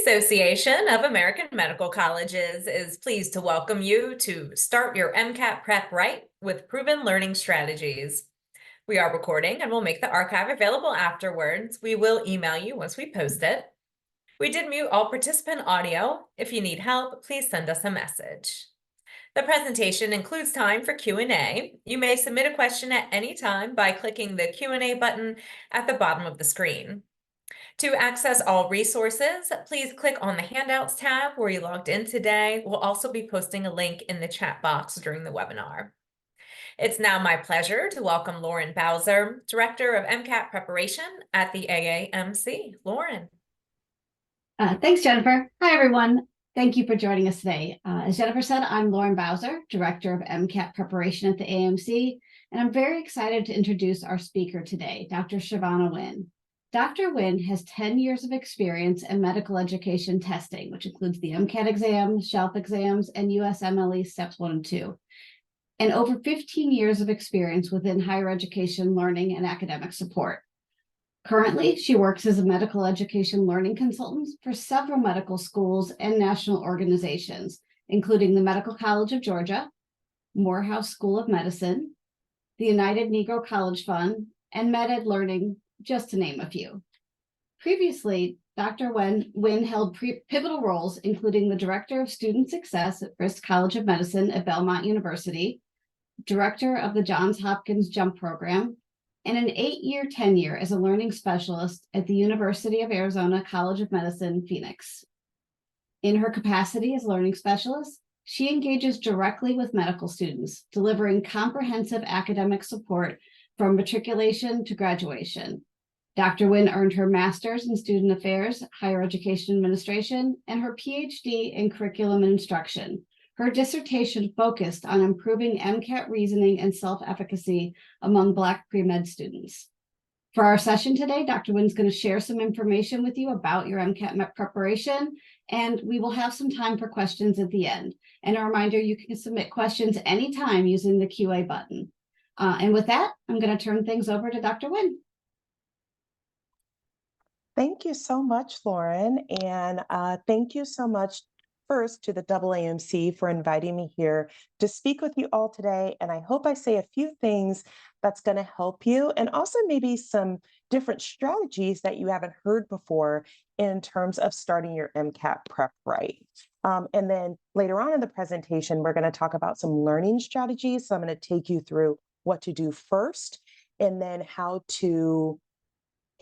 Association of American Medical Colleges is pleased to welcome you to start your MCAT Prep Right with proven learning strategies. We are recording and we'll make the archive available afterwards. We will email you once we post it. We did mute all participant audio. If you need help, please send us a message. The presentation includes time for Q&A. You may submit a question at any time by clicking the Q&A button at the bottom of the screen. To access all resources, please click on the Handouts tab where you logged in today. We'll also be posting a link in the chat box during the webinar. It's now my pleasure to welcome Lauren Bowser, Director of MCAT Preparation at the AAMC. Lauren. Thanks, Jennifer. Hi, everyone. Thank you for joining us today. As Jennifer said, I'm Lauren Bowser, Director of MCAT Preparation at the AAMC, and I'm very excited to introduce our speaker today, Dr. Shavonia Wynn. Dr. Wynn has 10 years of experience in medical education testing, which includes the MCAT exam, shelf exams, and USMLE Steps 1 and 2, and over 15 years of experience within higher education learning and academic support. Currently, she works as a medical education learning consultant for several medical schools and national organizations, including the Medical College of Georgia, Morehouse School of Medicine, the United Negro College Fund, and MedEd Learning, just to name a few. Previously, Dr. Wynn held pivotal roles, including the Director of Student Success at Risk College of Medicine at Belmont University, Director of the Johns Hopkins JUMP Program, and an 8-year tenure as a learning specialist at the University of Arizona College of Medicine, Phoenix. In her capacity as learning specialist, she engages directly with medical students, delivering comprehensive academic support from matriculation to graduation. Dr. Wynn earned her master's in student affairs, higher education administration, and her PhD in curriculum and instruction. Her dissertation focused on improving MCAT reasoning and self-efficacy among Black pre-med students. For our session today, Dr. Wynn's going to share some information with you about your MCAT preparation, and we will have some time for questions at the end. And a reminder, you can submit questions anytime using the QA button. And with that, I'm going to turn things over to Dr. Wynn. Thank you so much, Lauren. And thank you so much first to the AAMC for inviting me here to speak with you all today. And I hope I say a few things that's going to help you, and also maybe some different strategies that you haven't heard before in terms of starting your MCAT prep right. And then later on in the presentation, we're going to talk about some learning strategies. So I'm going to take you through what to do first, and then how to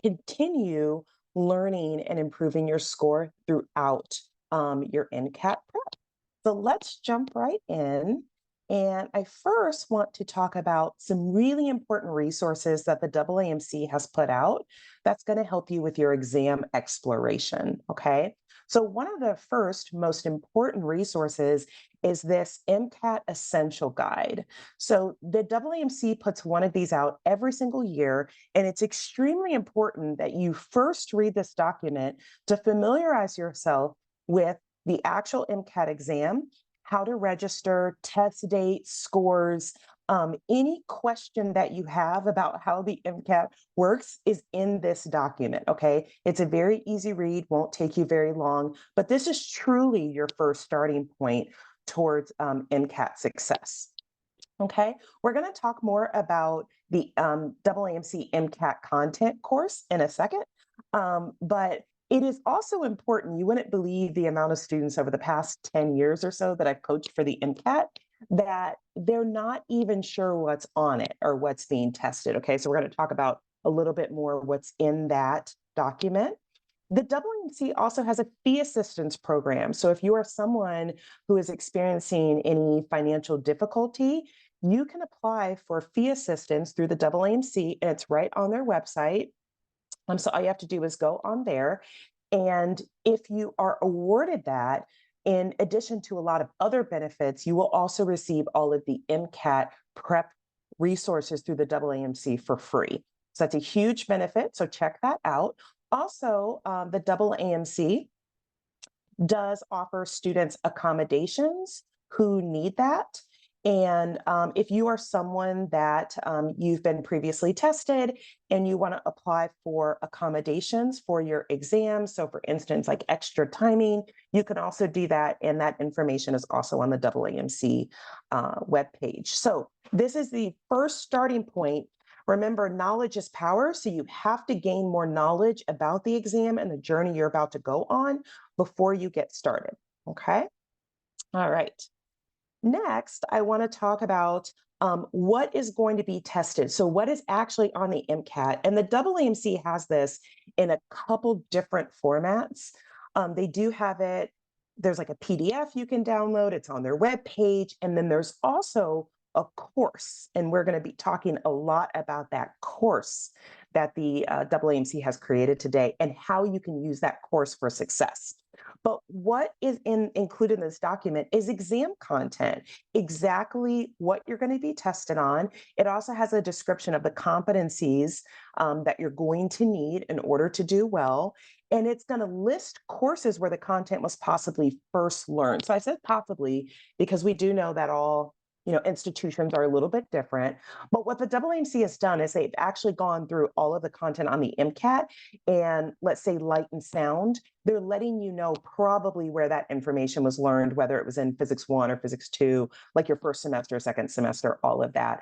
continue learning and improving your score throughout your MCAT prep. So let's jump right in. And I first want to talk about some really important resources that the AAMC has put out that's going to help you with your exam exploration, okay? So one of the first most important resources is this MCAT Essential Guide. So the AAMC puts one of these out every single year, and it's extremely important that you first read this document to familiarize yourself with the actual MCAT exam, how to register, test dates, scores, any question that you have about how the MCAT works is in this document, okay? It's a very easy read, won't take you very long, but this is truly your first starting point towards MCAT success. Okay, we're going to talk more about the AAMC MCAT content course in a second, but it is also important, you wouldn't believe the amount of students over the past 10 years or so that I've coached for the MCAT, that they're not even sure what's on it or what's being tested. Okay, so we're going to talk about a little bit more what's in that document. The AAMC also has a fee assistance program. So if you are someone who is experiencing any financial difficulty, you can apply for fee assistance through the AAMC, and it's right on their website. So all you have to do is go on there. And if you are awarded that, in addition to a lot of other benefits, you will also receive all of the MCAT prep resources through the AAMC for free. So that's a huge benefit. So check that out. Also, the AAMC does offer students accommodations who need that. And if you are someone that you've been previously tested and you want to apply for accommodations for your exam, so for instance, like extra timing, you can also do that. And that information is also on the AAMC webpage. So this is the first starting point. Remember, knowledge is power. So you have to gain more knowledge about the exam and the journey you're about to go on before you get started. Okay. All right. Next, I want to talk about what is going to be tested. So what is actually on the MCAT? And the AAMC has this in a couple different formats. They do have it, there's like a PDF you can download, it's on their webpage, and then there's also a course. And we're going to be talking a lot about that course that the AAMC has created today and how you can use that course for success. But what is included in this document is exam content, exactly what you're going to be tested on. It also has a description of the competencies that you're going to need in order to do well. And it's going to list courses where the content was possibly first learned. So I said possibly because we do know that all institutions are a little bit different. But what the AAMC has done is they've actually gone through all of the content on the MCAT and let's say light and sound. They're letting you know probably where that information was learned, whether it was in Physics 1 or Physics 2, like your first semester, second semester, all of that.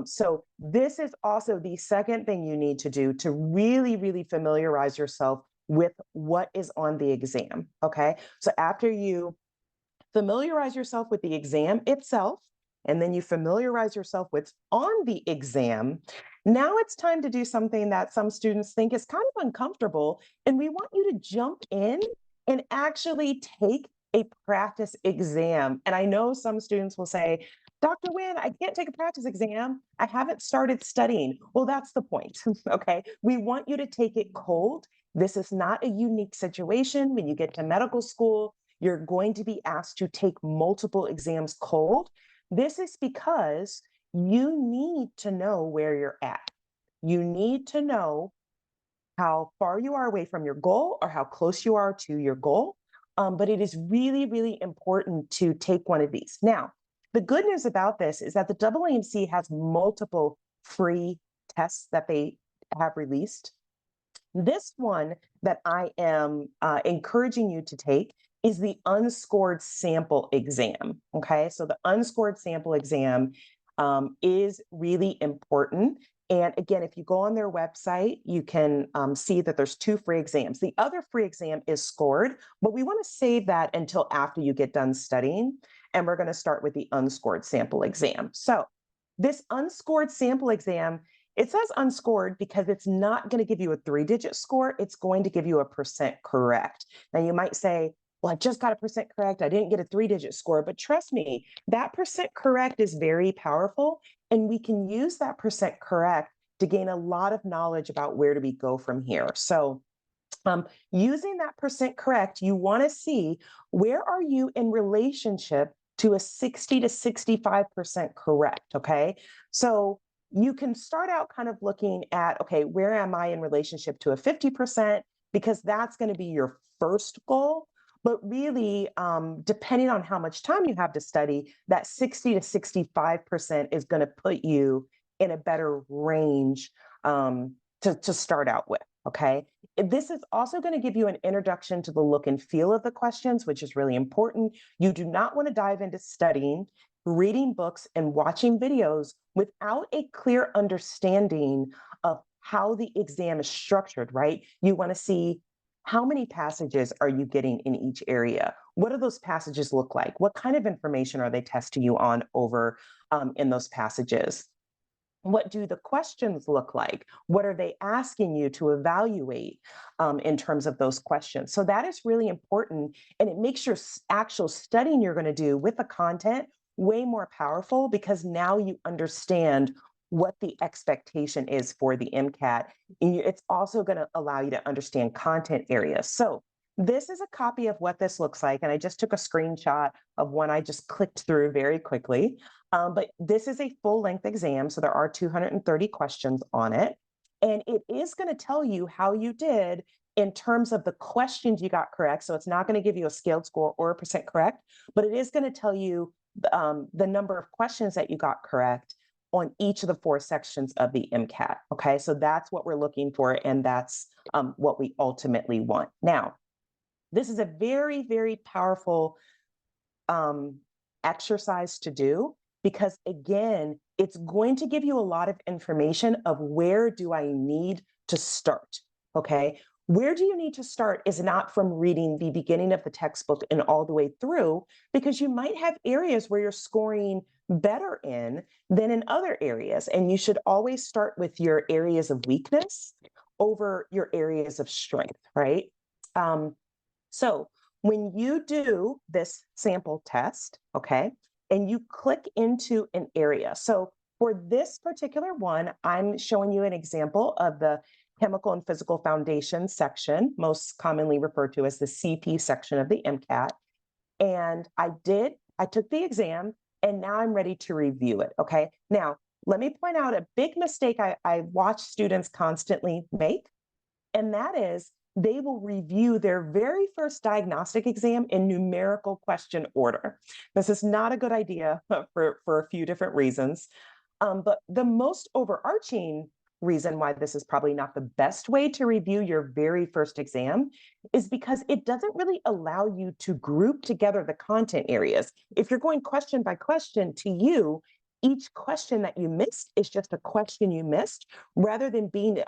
So this is also the second thing you need to do to really, really familiarize yourself with what is on the exam, okay? So after you familiarize yourself with the exam itself, and then you familiarize yourself with on the exam, now it's time to do something that some students think is kind of uncomfortable. And we want you to jump in and actually take a practice exam. And I know some students will say, Dr. Wynn, I can't take a practice exam. I haven't started studying. Well, that's the point, okay? We want you to take it cold. This is not a unique situation. When you get to medical school, you're going to be asked to take multiple exams cold. This is because you need to know where you're at. You need to know how far you are away from your goal or how close you are to your goal. But it is really, really important to take one of these. Now, the good news about this is that the AAMC has multiple free tests that they have released. This one that I am encouraging you to take is the unscored sample exam, okay? So the unscored sample exam is really important. And again, if you go on their website, you can see that there's 2 free exams. The other free exam is scored, but we want to save that until after you get done studying. And we're going to start with the unscored sample exam. So this unscored sample exam, it says unscored because it's not going to give you a 3-digit score. It's going to give you a percent correct. Now you might say, well, I just got a percent correct. I didn't get a 3-digit score, but trust me, that percent correct is very powerful. And we can use that percent correct to gain a lot of knowledge about where do we go from here. So using that percent correct, you want to see where are you in relationship to a 60 to 65% correct, okay? So you can start out kind of looking at, okay, where am I in relationship to a 50%? Because that's going to be your first goal. But really, depending on how much time you have to study, that 60 to 65% is going to put you in a better range to start out with, okay? This is also going to give you an introduction to the look and feel of the questions, which is really important. You do not want to dive into studying, reading books, and watching videos without a clear understanding of how the exam is structured, right? You want to see how many passages are you getting in each area? What do those passages look like? What kind of information are they testing you on over in those passages? What do the questions look like? What are they asking you to evaluate in terms of those questions? So that is really important, and it makes your actual studying you're going to do with the content way more powerful because now you understand what the expectation is for the MCAT. And it's also going to allow you to understand content areas. So this is a copy of what this looks like, and I just took a screenshot of one I just clicked through very quickly. But this is a full-length exam, so there are 230 questions on it. And it is going to tell you how you did in terms of the questions you got correct. So it's not going to give you a scaled score or a percent correct, but it is going to tell you the number of questions that you got correct on each of the 4 sections of the MCAT. Okay, so that's what we're looking for, and that's what we ultimately want. Now, this is a very, very powerful exercise to do, because again, it's going to give you a lot of information of where do I need to start. Okay, where do you need to start is not from reading the beginning of the textbook and all the way through, because you might have areas where you're scoring better in than in other areas, and you should always start with your areas of weakness over your areas of strength, right? So when you do this sample test, okay, and you click into an area. So for this particular one, I'm showing you an example of the Chemical and Physical Foundation section, most commonly referred to as the CP section of the MCAT. And I took the exam, and now I'm ready to review it, okay? Now, let me point out a big mistake I watch students constantly make, and that is they will review their very first diagnostic exam in numerical question order. This is not a good idea for a few different reasons. But the most overarching reason why this is probably not the best way to review your very first exam is because it doesn't really allow you to group together the content areas. If you're going question by question, to you, each question that you missed is just a question you missed, rather than being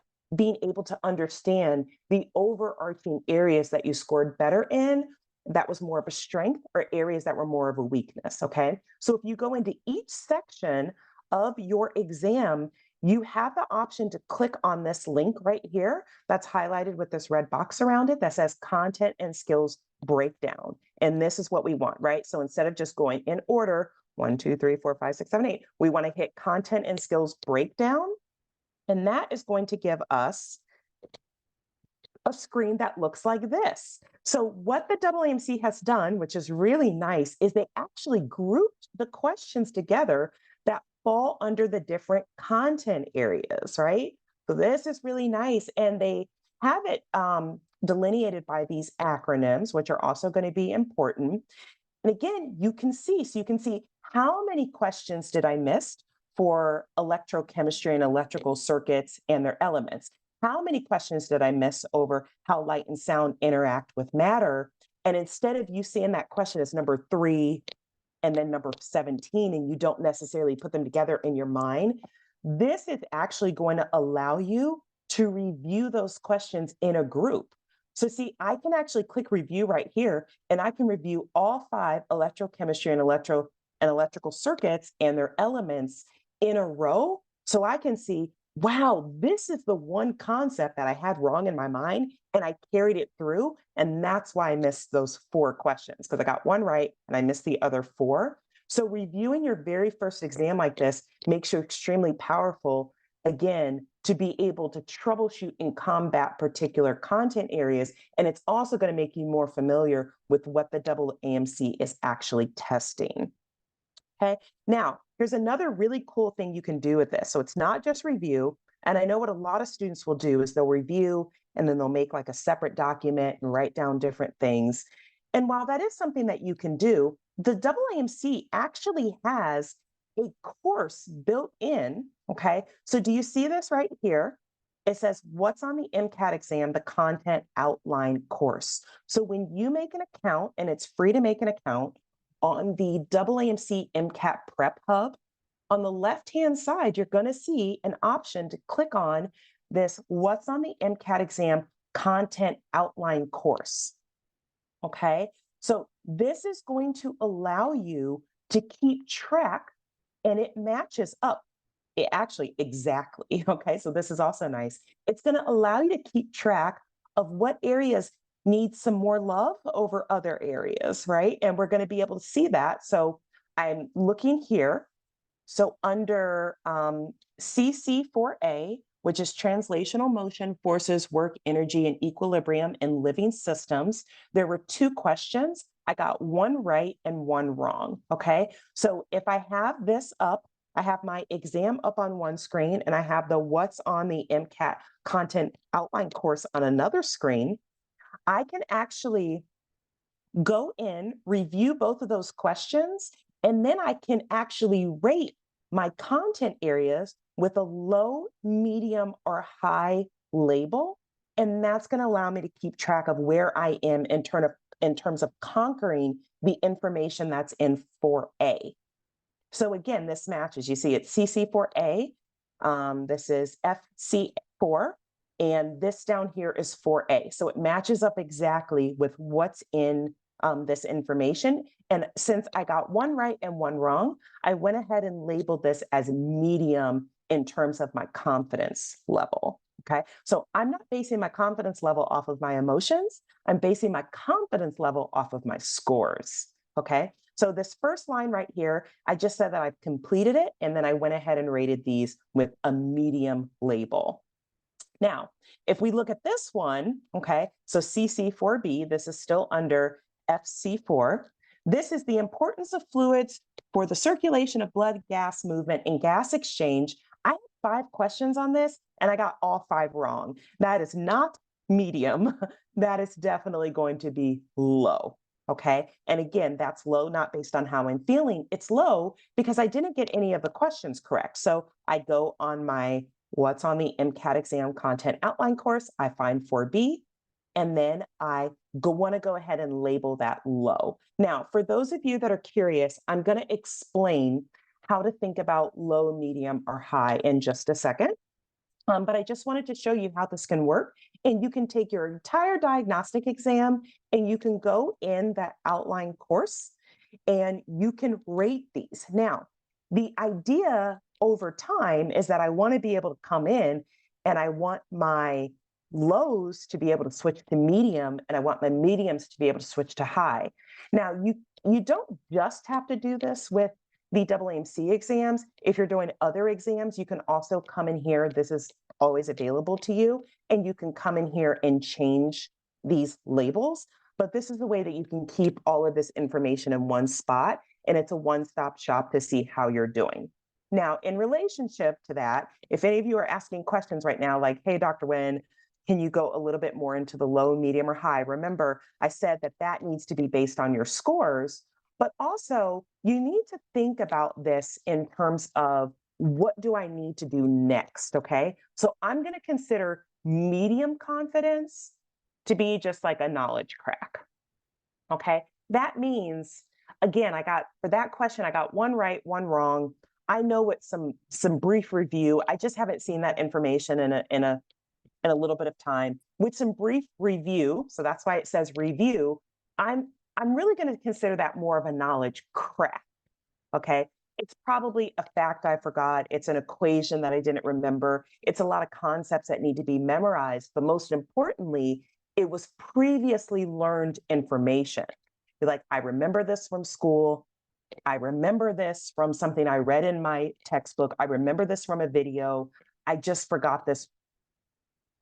able to understand the overarching areas that you scored better in, that was more of a strength, or areas that were more of a weakness, okay? So if you go into each section of your exam, you have the option to click on this link right here that's highlighted with this red box around it that says Content and Skills Breakdown. And this is what we want, right? So instead of just going in order, 1, 2, 3, 4, 5, 6, 7, 8, we want to hit Content and Skills Breakdown. And that is going to give us a screen that looks like this. So what the AAMC has done, which is really nice, is they actually grouped the questions together that fall under the different content areas, right? So this is really nice. And they have it delineated by these acronyms, which are also going to be important. And again, you can see how many questions did I miss for electrochemistry and electrical circuits and their elements. How many questions did I miss over how light and sound interact with matter? And instead of you seeing that question as number 3 and then number 17, and you don't necessarily put them together in your mind, this is actually going to allow you to review those questions in a group. So see, I can actually click review right here, and I can review all 5 electrochemistry and electrical circuits and their elements in a row. So I can see, wow, this is the one concept that I had wrong in my mind, and I carried it through. And that's why I missed those 4 questions, because I got one right and I missed the other 4. So reviewing your very first exam like this makes you extremely powerful, again, to be able to troubleshoot and combat particular content areas. And it's also going to make you more familiar with what the AAMC is actually testing. Okay, now here's another really cool thing you can do with this. So it's not just review. And I know what a lot of students will do is they'll review and then they'll make like a separate document and write down different things. And while that is something that you can do, the AAMC actually has a course built in. Okay, so do you see this right here? It says, what's on the MCAT exam, the content outline course. So when you make an account, and it's free to make an account, on the AAMC MCAT Prep Hub, on the left-hand side, you're going to see an option to click on this What's on the MCAT Exam Content Outline course. Okay, so this is going to allow you to keep track, and it matches up. It actually exactly. Okay, so this is also nice. It's going to allow you to keep track of what areas need some more love over other areas, right? And we're going to be able to see that. So I'm looking here. So under CC4A, which is Translational Motion, Forces, Work, Energy, and Equilibrium in Living Systems, there were 2 questions. I got 1 right and 1 wrong, okay? So if I have this up, I have my exam up on one screen, and I have the What's on the MCAT Content Outline course on another screen. I can actually go in, review both of those questions, And then I can actually rate my content areas with a low, medium, or high label. And that's going to allow me to keep track of where I am in terms of conquering the information that's in 4A. So again, this matches. You see it's CC4A. This is FC4. And this down here is 4A. So it matches up exactly with what's in this information. And since I got one right and one wrong, I went ahead and labeled this as medium in terms of my confidence level. Okay, so I'm not basing my confidence level off of my emotions. I'm basing my confidence level off of my scores. Okay, so this first line right here, I just said that I've completed it, and then I went ahead and rated these with a medium label. Now, if we look at this one, okay, so CC4B, this is still under FC4. This is the importance of fluids for the circulation of blood, gas movement, and gas exchange. I had 5 questions on this, and I got all 5 wrong. That is not medium. That is definitely going to be low. Okay. And again, that's low, not based on how I'm feeling. It's low because I didn't get any of the questions correct. So I go on my what's on the MCAT exam content outline course, I find 4B, and then I want to go ahead and label that low. Now, for those of you that are curious, I'm going to explain how to think about low, medium, or high in just a second. But I just wanted to show you how this can work. And you can take your entire diagnostic exam and you can go in that outline course and you can rate these. Now, the idea over time is that I want to be able to come in and I want my lows to be able to switch to medium and I want my mediums to be able to switch to high. Now, you don't just have to do this with the AAMC exams. If you're doing other exams, you can also come in here. This is always available to you, and you can come in here and change these labels. But this is the way that you can keep all of this information in one spot, and it's a one-stop shop to see how you're doing. Now, in relationship to that, if any of you are asking questions right now, like, hey, Dr. Wynn, can you go a little bit more into the low, medium, or high? Remember, I said that that needs to be based on your scores, but also you need to think about this in terms of what do I need to do next, okay? So I'm going to consider medium confidence to be just like a knowledge crack, okay? That means, again, for that question, I got one right, one wrong. I know what some brief review, I just haven't seen that information in a little bit of time. With some brief review, so that's why it says review, I'm really going to consider that more of a knowledge crack, okay? It's probably a fact I forgot. It's an equation that I didn't remember. It's a lot of concepts that need to be memorized, but most importantly, it was previously learned information. You're like, I remember this from school. I remember this from something I read in my textbook. I remember this from a video. I just forgot this.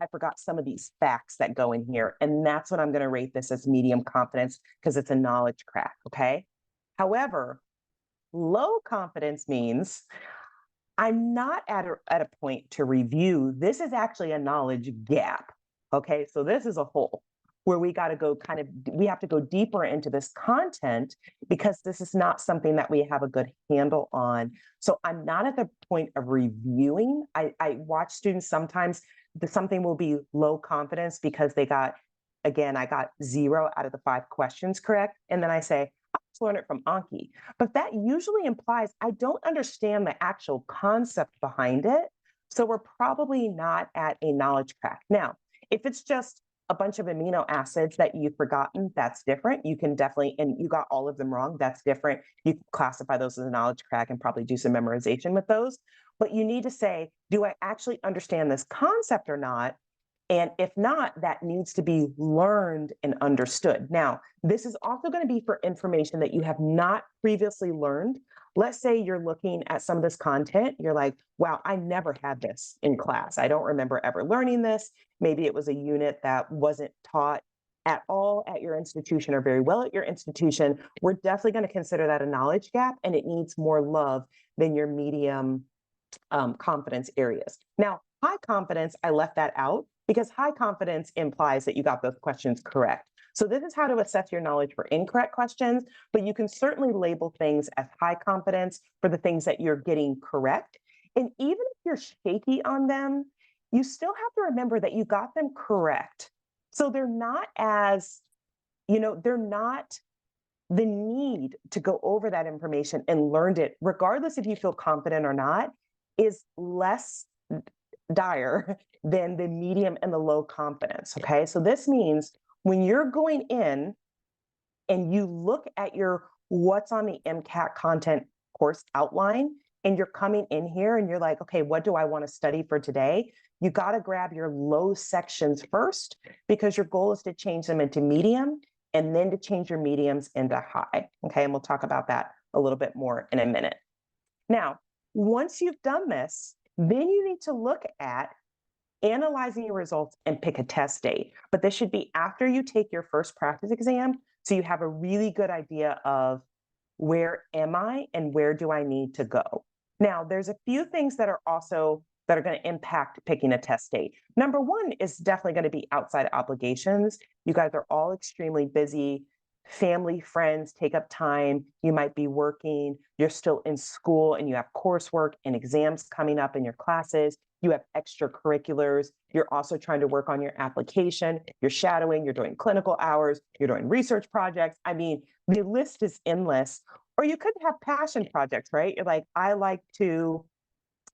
I forgot some of these facts that go in here. And that's what I'm going to rate this as medium confidence because it's a knowledge crack, okay? However, low confidence means I'm not at a point to review. This is actually a knowledge gap, okay? So this is a hole where we got to go we have to go deeper into this content because this is not something that we have a good handle on. So I'm not at the point of reviewing. I watch students sometimes, something will be low confidence because I got 0 out of the 5 questions correct. And then I say, I'll just learn it from Anki. But that usually implies I don't understand the actual concept behind it. So we're probably not at a knowledge crack. Now, if it's just a bunch of amino acids that you've forgotten, that's different. You can definitely, and you got all of them wrong, that's different. You can classify those as a knowledge crack and probably do some memorization with those. But you need to say, do I actually understand this concept or not? And if not, that needs to be learned and understood. Now, this is also going to be for information that you have not previously learned. Let's say you're looking at some of this content. You're like, wow, I never had this in class. I don't remember ever learning this. Maybe it was a unit that wasn't taught at all at your institution or very well at your institution. We're definitely going to consider that a knowledge gap, and it needs more love than your medium confidence areas. Now, high confidence, I left that out because high confidence implies that you got those questions correct. So this is how to assess your knowledge for incorrect questions, but you can certainly label things as high confidence for the things that you're getting correct. And even if you're shaky on them, you still have to remember that you got them correct. So they're not as, they're not the need to go over that information and learned it, regardless if you feel confident or not, is less dire than the medium and the low confidence. Okay. So this means when you're going in and you look at your what's on the MCAT content course outline, and you're coming in here and you're like, okay, what do I want to study for today? You got to grab your low sections first, because your goal is to change them into medium and then to change your mediums into high. Okay. And we'll talk about that a little bit more in a minute. Now, once you've done this, then you need to look at analyzing your results and pick a test date. But this should be after you take your first practice exam, so you have a really good idea of where am I and where do I need to go. Now, there's a few things that are going to impact picking a test date. Number one is definitely going to be outside obligations. You guys are all extremely busy. Family, friends take up time. You might be working. You're still in school and you have coursework and exams coming up in your classes. You have extracurriculars. You're also trying to work on your application. You're shadowing. You're doing clinical hours. You're doing research projects. I mean, the list is endless. Or you could have passion projects, right? You're like, I like to,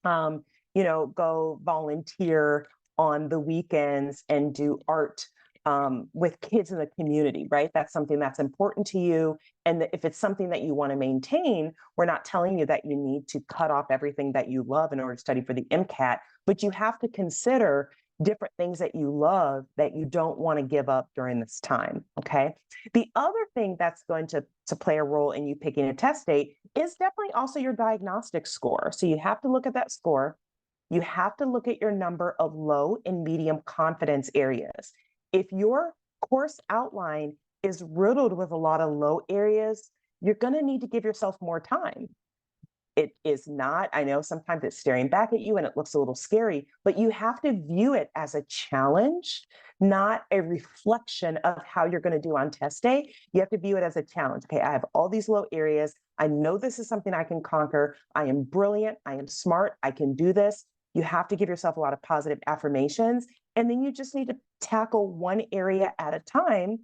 go volunteer on the weekends and do art with kids in the community, right? That's something that's important to you. And if it's something that you want to maintain, we're not telling you that you need to cut off everything that you love in order to study for the MCAT, but you have to consider different things that you love that you don't want to give up during this time, okay? The other thing that's going to play a role in you picking a test date is definitely also your diagnostic score. So you have to look at that score. You have to look at your number of low and medium confidence areas. If your course outline is riddled with a lot of low areas, you're going to need to give yourself more time. It is not, I know sometimes it's staring back at you and it looks a little scary, but you have to view it as a challenge, not a reflection of how you're going to do on test day. You have to view it as a challenge. Okay, I have all these low areas. I know this is something I can conquer. I am brilliant. I am smart. I can do this. You have to give yourself a lot of positive affirmations. And then you just need to tackle one area at a time.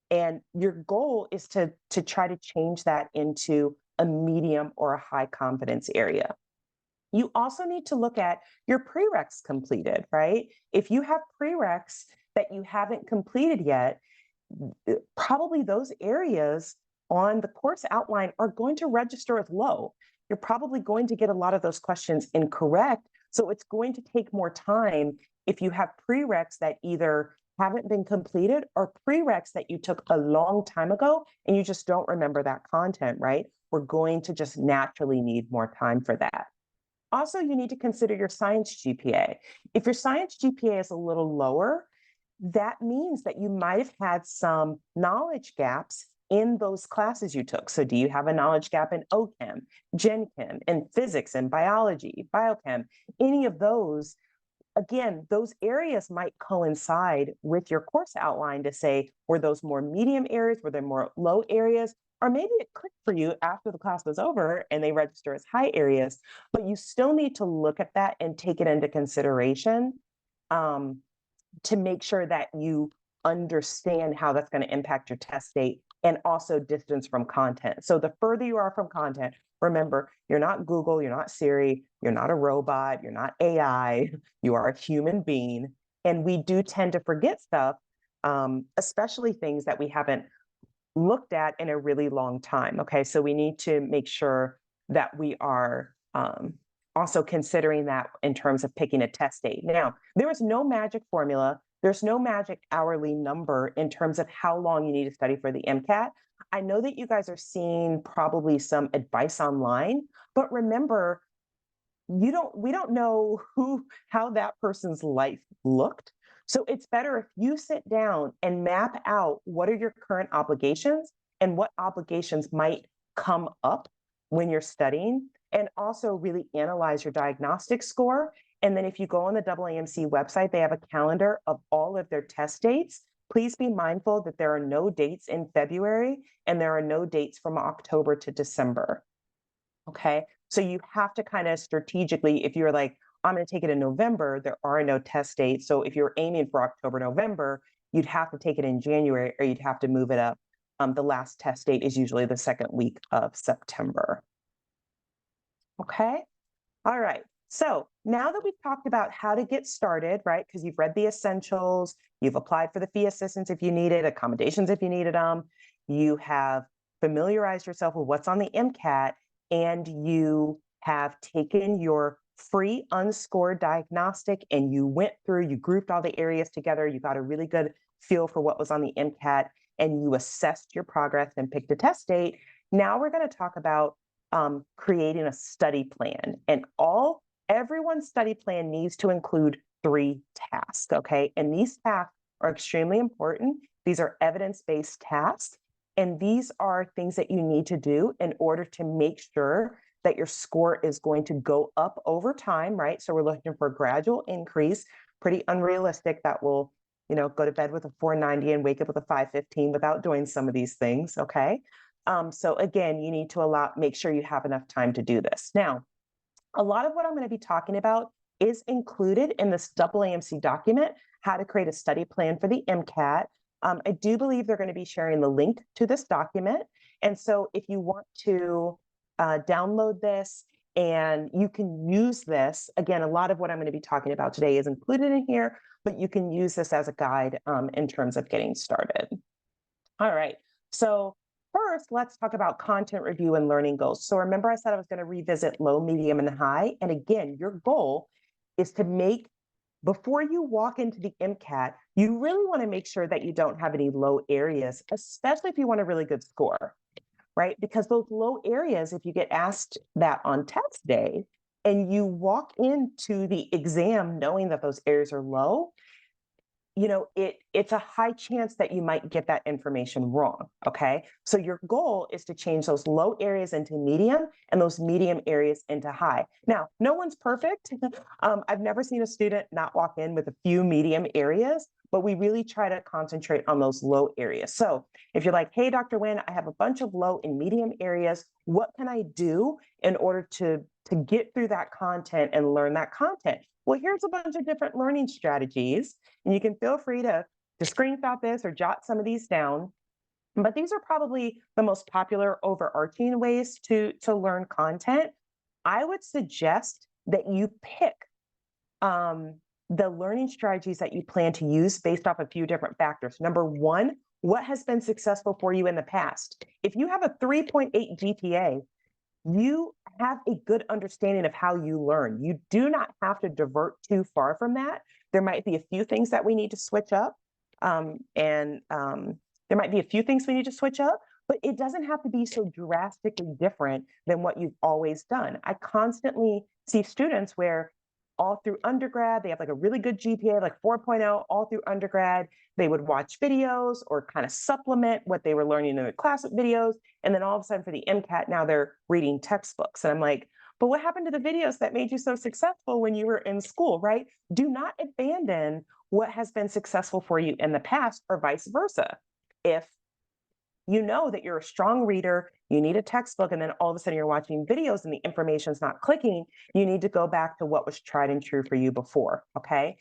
And your goal is to try to change that into a medium or a high confidence area. You also need to look at your prereqs completed, right? If you have prereqs that you haven't completed yet, probably those areas on the course outline are going to register as low. You're probably going to get a lot of those questions incorrect. So it's going to take more time if you have prereqs that either haven't been completed or prereqs that you took a long time ago and you just don't remember that content, right? We're going to just naturally need more time for that. Also, you need to consider your science GPA. If your science GPA is a little lower, that means that you might have had some knowledge gaps in those classes you took. So do you have a knowledge gap in OChem, Gen Chem, in physics and biology, biochem, any of those? Again, those areas might coincide with your course outline to say, were those more medium areas? Were there more low areas? Or maybe it clicked for you after the class was over and they register as high areas, but you still need to look at that and take it into consideration to make sure that you understand how that's going to impact your test date and also distance from content. So the further you are from content, remember, you're not Google, you're not Siri, you're not a robot, you're not AI, you are a human being. And we do tend to forget stuff, especially things that we haven't looked at in a really long time. Okay, so we need to make sure that we are also considering that in terms of picking a test date. Now, there is no magic formula. There's no magic hourly number in terms of how long you need to study for the MCAT. I know that you guys are seeing probably some advice online, but remember, we don't know how that person's life looked. So it's better if you sit down and map out what are your current obligations and what obligations might come up when you're studying, and also really analyze your diagnostic score. And then if you go on the AAMC website, they have a calendar of all of their test dates. Please be mindful that there are no dates in February and there are no dates from October to December. Okay, so you have to kind of strategically, if you're like, I'm going to take it in November, there are no test dates. So if you're aiming for October, November, you'd have to take it in January or you'd have to move it up. The last test date is usually the second week of September. Okay, all right. So now that we've talked about how to get started, right? Because you've read the essentials, you've applied for the fee assistance if you need it, accommodations if you needed them, you have familiarized yourself with what's on the MCAT, and you have taken your free unscored diagnostic and you went through, you grouped all the areas together, you got a really good feel for what was on the MCAT, and you assessed your progress and picked a test date. Now we're going to talk about creating a study plan, and everyone's study plan needs to include 3 tasks, okay? And these tasks are extremely important. These are evidence-based tasks, and these are things that you need to do in order to make sure that your score is going to go up over time, right? So we're looking for a gradual increase, pretty unrealistic that we'll, go to bed with a 490 and wake up with a 515 without doing some of these things, okay? So again, you need to make sure you have enough time to do this. Now, a lot of what I'm going to be talking about is included in this AAMC document, how to create a study plan for the MCAT. I do believe they're going to be sharing the link to this document. And so if you want to download this and you can use this, again, a lot of what I'm going to be talking about today is included in here, but you can use this as a guide in terms of getting started. All right, so first, let's talk about content review and learning goals. So remember I said I was going to revisit low, medium, and high. And again, your goal is to before you walk into the MCAT, you really want to make sure that you don't have any low areas, especially if you want a really good score, right? Because those low areas, if you get asked that on test day and you walk into the exam knowing that those areas are low, it's a high chance that you might get that information wrong, okay? So your goal is to change those low areas into medium and those medium areas into high. Now, no one's perfect. I've never seen a student not walk in with a few medium areas, but we really try to concentrate on those low areas. So if you're like, hey, Dr. Wynn, I have a bunch of low and medium areas, what can I do in order to get through that content and learn that content? Well, here's a bunch of different learning strategies, and you can feel free to screenshot this or jot some of these down. But these are probably the most popular overarching ways to learn content. I would suggest that you pick the learning strategies that you plan to use based off a few different factors. Number one, what has been successful for you in the past? If you have a 3.8 GPA, you have a good understanding of how you learn. You do not have to divert too far from that. There might be a few things that we need to switch up, but it doesn't have to be so drastically different than what you've always done. I constantly see students where all through undergrad, they have like a really good GPA, like 4.0, all through undergrad. They would watch videos or kind of supplement what they were learning in their class videos. And then all of a sudden for the MCAT, now they're reading textbooks. And I'm like, but what happened to the videos that made you so successful when you were in school, right? Do not abandon what has been successful for you in the past or vice versa. If you know that you're a strong reader, you need a textbook, and then all of a sudden you're watching videos and the information's not clicking, you need to go back to what was tried and true for you before, okay?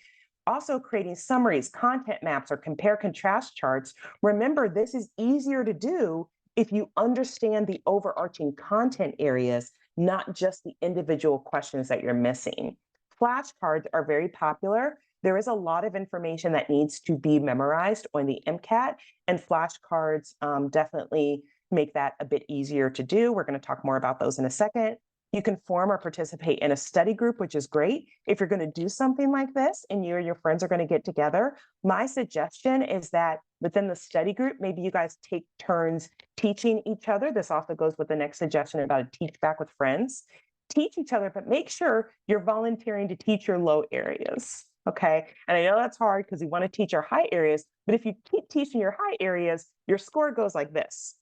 Also creating summaries, content maps, or compare contrast charts. Remember, this is easier to do if you understand the overarching content areas, not just the individual questions that you're missing. Flashcards are very popular. There is a lot of information that needs to be memorized on the MCAT, and flashcards definitely make that a bit easier to do. We're going to talk more about those in a second. You can form or participate in a study group, which is great. If you're going to do something like this and you and your friends are going to get together, my suggestion is that within the study group, maybe you guys take turns teaching each other. This also goes with the next suggestion about a teach back with friends. Teach each other, but make sure you're volunteering to teach your low areas. Okay. And I know that's hard because we want to teach our high areas, but if you keep teaching your high areas, your score goes like this.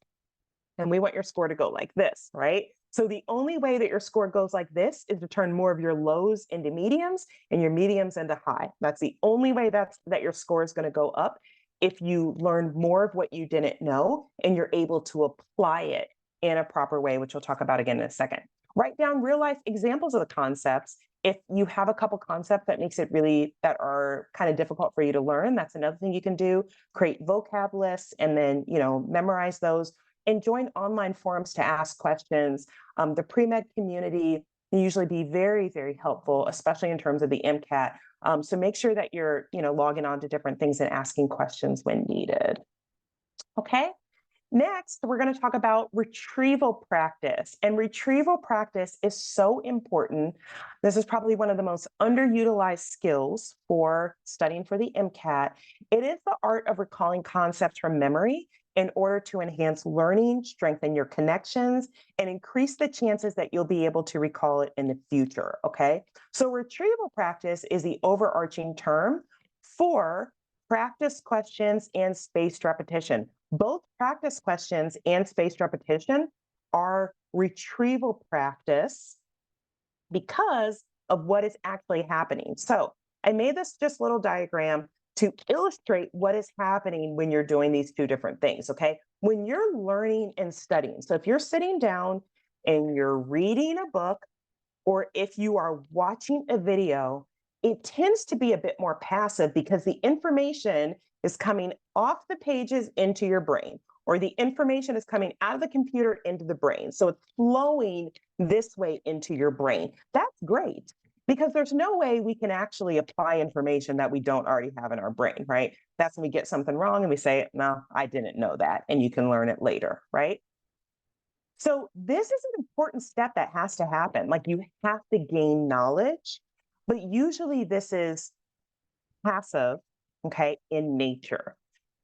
And we want your score to go like this, right? So the only way that your score goes like this is to turn more of your lows into mediums and your mediums into high. That's the only way that your score is going to go up. if you learn more of what you didn't know and you're able to apply it in a proper way, which we'll talk about again in a second. Write down real life examples of the concepts. If you have a couple concepts that are kind of difficult for you to learn, that's another thing you can do. Create vocab lists and then, memorize those, and join online forums to ask questions. The pre-med community can usually be very, very helpful, especially in terms of the MCAT. So make sure that you're, logging on to different things and asking questions when needed. Okay. Next, we're going to talk about retrieval practice. And retrieval practice is so important. This is probably one of the most underutilized skills for studying for the MCAT. It is the art of recalling concepts from memory in order to enhance learning, strengthen your connections, and increase the chances that you'll be able to recall it in the future, okay? So retrieval practice is the overarching term for practice questions and spaced repetition. Both practice questions and spaced repetition are retrieval practice because of what is actually happening. So I made this just little diagram to illustrate what is happening when you're doing these two different things, okay? When you're learning and studying, so if you're sitting down and you're reading a book, or if you are watching a video, it tends to be a bit more passive because the information is coming off the pages into your brain, or the information is coming out of the computer into the brain. So it's flowing this way into your brain. That's great because there's no way we can actually apply information that we don't already have in our brain, right? That's when we get something wrong and we say, no, I didn't know that. And you can learn it later, right? So this is an important step that has to happen. Like you have to gain knowledge, but usually this is passive, okay, in nature.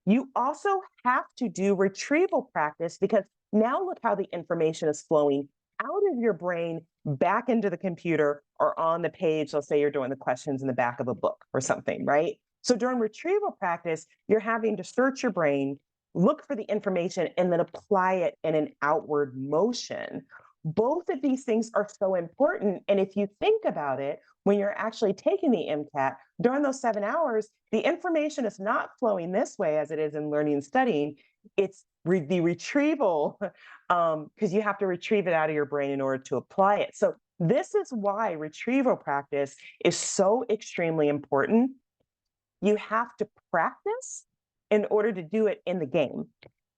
You also have to do retrieval practice because now look how the information is flowing out of your brain back into the computer or on the page. Let's say you're doing the questions in the back of a book or something, right? So during retrieval practice, you're having to search your brain, look for the information, and then apply it in an outward motion. Both of these things are so important. And if you think about it, when you're actually taking the MCAT, during those 7 hours, the information is not flowing this way as it is in learning and studying. It's the retrieval, because you have to retrieve it out of your brain in order to apply it. So this is why retrieval practice is so extremely important. You have to practice in order to do it in the game,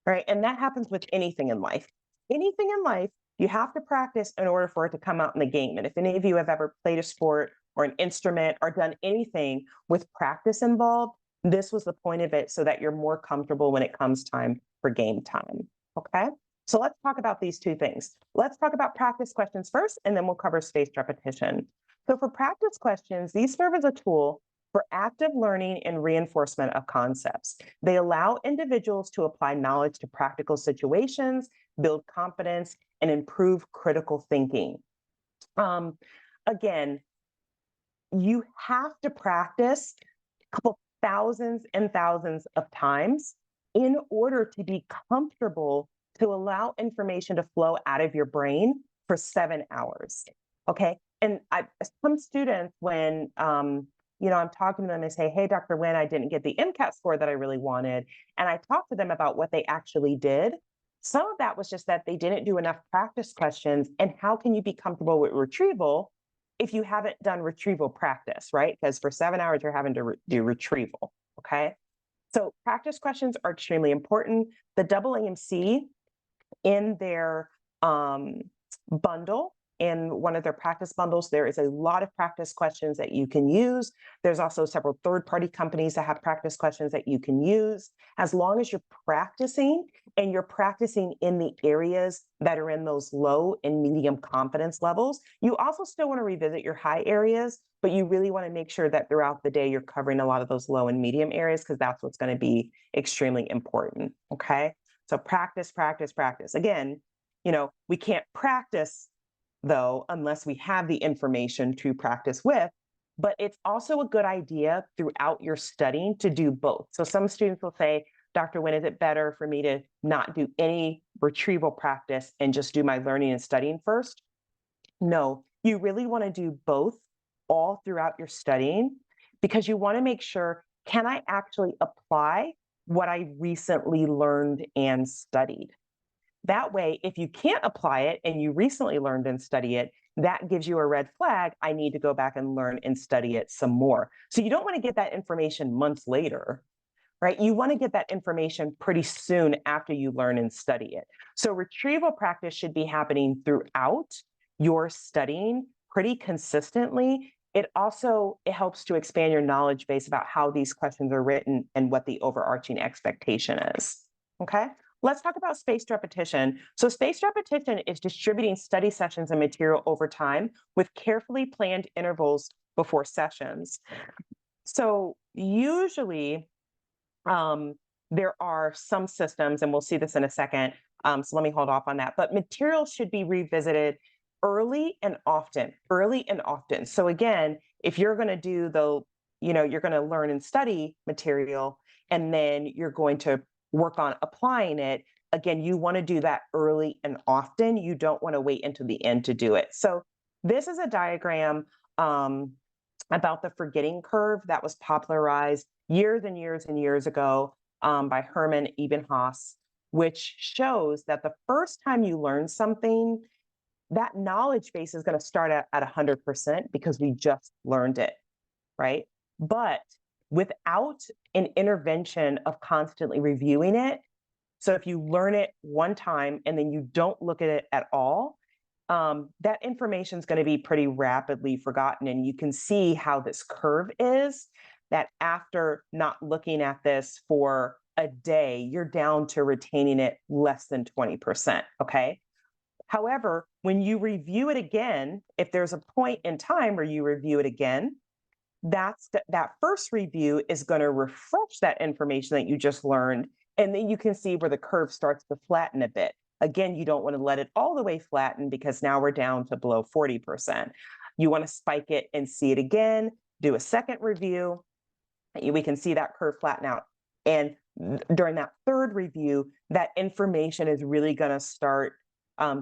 right? And that happens with anything in life. Anything in life, you have to practice in order for it to come out in the game. And if any of you have ever played a sport or an instrument or done anything with practice involved, this was the point of it so that you're more comfortable when it comes time for game time, okay? So let's talk about these two things. Let's talk about practice questions first, and then we'll cover spaced repetition. So for practice questions, these serve as a tool for active learning and reinforcement of concepts. They allow individuals to apply knowledge to practical situations, build confidence, and improve critical thinking. Again, you have to practice a couple thousands and thousands of times in order to be comfortable to allow information to flow out of your brain for 7 hours, okay? And some students, when I'm talking to them, and say, hey, Dr. Wynn, I didn't get the MCAT score that I really wanted. And I talked to them about what they actually did. Some of that was just that they didn't do enough practice questions. And how can you be comfortable with retrieval if you haven't done retrieval practice, right? Because for 7 hours, you're having to do retrieval, okay? So practice questions are extremely important. The AAMC in their bundle, in one of their practice bundles, there is a lot of practice questions that you can use. There's also several third-party companies that have practice questions that you can use. As long as you're practicing, and you're practicing in the areas that are in those low and medium confidence levels, you also still want to revisit your high areas, but you really want to make sure that throughout the day you're covering a lot of those low and medium areas, because that's what's going to be extremely important, okay? So practice, practice, practice. Again, we can't practice though, unless we have the information to practice with, but it's also a good idea throughout your studying to do both. So some students will say, Dr. Wynn, is it better for me to not do any retrieval practice and just do my learning and studying first? No, you really want to do both all throughout your studying, because you want to make sure, can I actually apply what I recently learned and studied. That way, if you can't apply it and you recently learned and study it, that gives you a red flag. I need to go back and learn and study it some more. So you don't want to get that information months later, right? You want to get that information pretty soon after you learn and study it. So retrieval practice should be happening throughout your studying pretty consistently. It helps to expand your knowledge base about how these questions are written and what the overarching expectation is. Okay, let's talk about spaced repetition. So spaced repetition is distributing study sessions and material over time with carefully planned intervals before sessions. So usually there are some systems, and we'll see this in a second, so let me hold off on that, but materials should be revisited early and often. So again, if you're going to do you're going to learn and study material, and then you're going to work on applying it, again, you want to do that early and often. You don't want to wait until the end to do it. So this is a diagram about the forgetting curve that was popularized years and years and years ago by Hermann Ebbinghaus, which shows that the first time you learn something, that knowledge base is going to start at 100% because we just learned it, right? But without an intervention of constantly reviewing it, so if you learn it one time and then you don't look at it at all, that information is going to be pretty rapidly forgotten. And you can see how this curve is, that after not looking at this for a day, you're down to retaining it less than 20%, okay? However, when you review it again, if there's a point in time where you review it again, that first review is going to refresh that information that you just learned, and then you can see where the curve starts to flatten a bit. Again, you don't want to let it all the way flatten because now we're down to below 40%. You want to spike it and see it again, do a second review. We can see that curve flatten out. And during that third review, that information is really going to start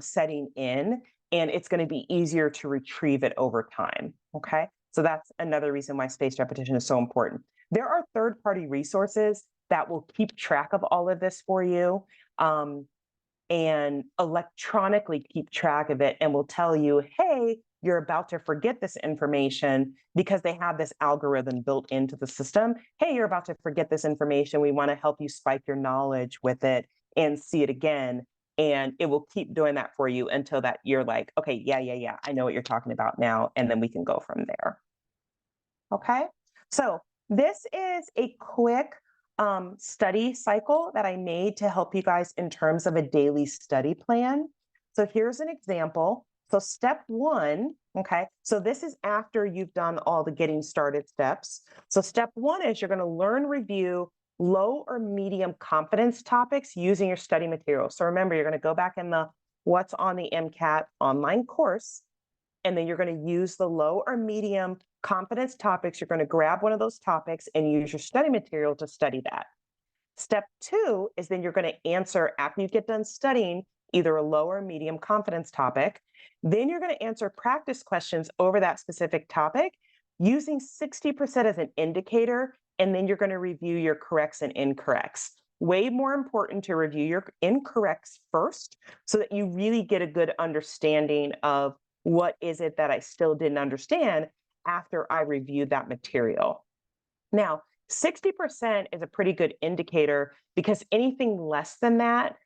setting in, and it's going to be easier to retrieve it over time. Okay, so that's another reason why spaced repetition is so important. There are third-party resources that will keep track of all of this for you and electronically keep track of it, and will tell you, hey, you're about to forget this information, because they have this algorithm built into the system. Hey, you're about to forget this information. We want to help you spike your knowledge with it and see it again. And it will keep doing that for you until that you're like, okay, yeah, I know what you're talking about now. And then we can go from there. Okay, so this is a quick study cycle that I made to help you guys in terms of a daily study plan. So here's an example. So step one, okay, so this is after you've done all the getting started steps. So step one is you're going to learn, review low or medium confidence topics using your study material. So remember, you're going to go back in the What's on the MCAT online course, and then you're going to use the low or medium confidence topics. You're going to grab one of those topics and use your study material to study that. Step two is then you're going to answer, after you get done studying, either a low or medium confidence topic. Then you're going to answer practice questions over that specific topic using 60% as an indicator, and then you're going to review your corrects and incorrects. Way more important to review your incorrects first so that you really get a good understanding of what is it that I still didn't understand after I reviewed that material. Now, 60% is a pretty good indicator, because anything less than that,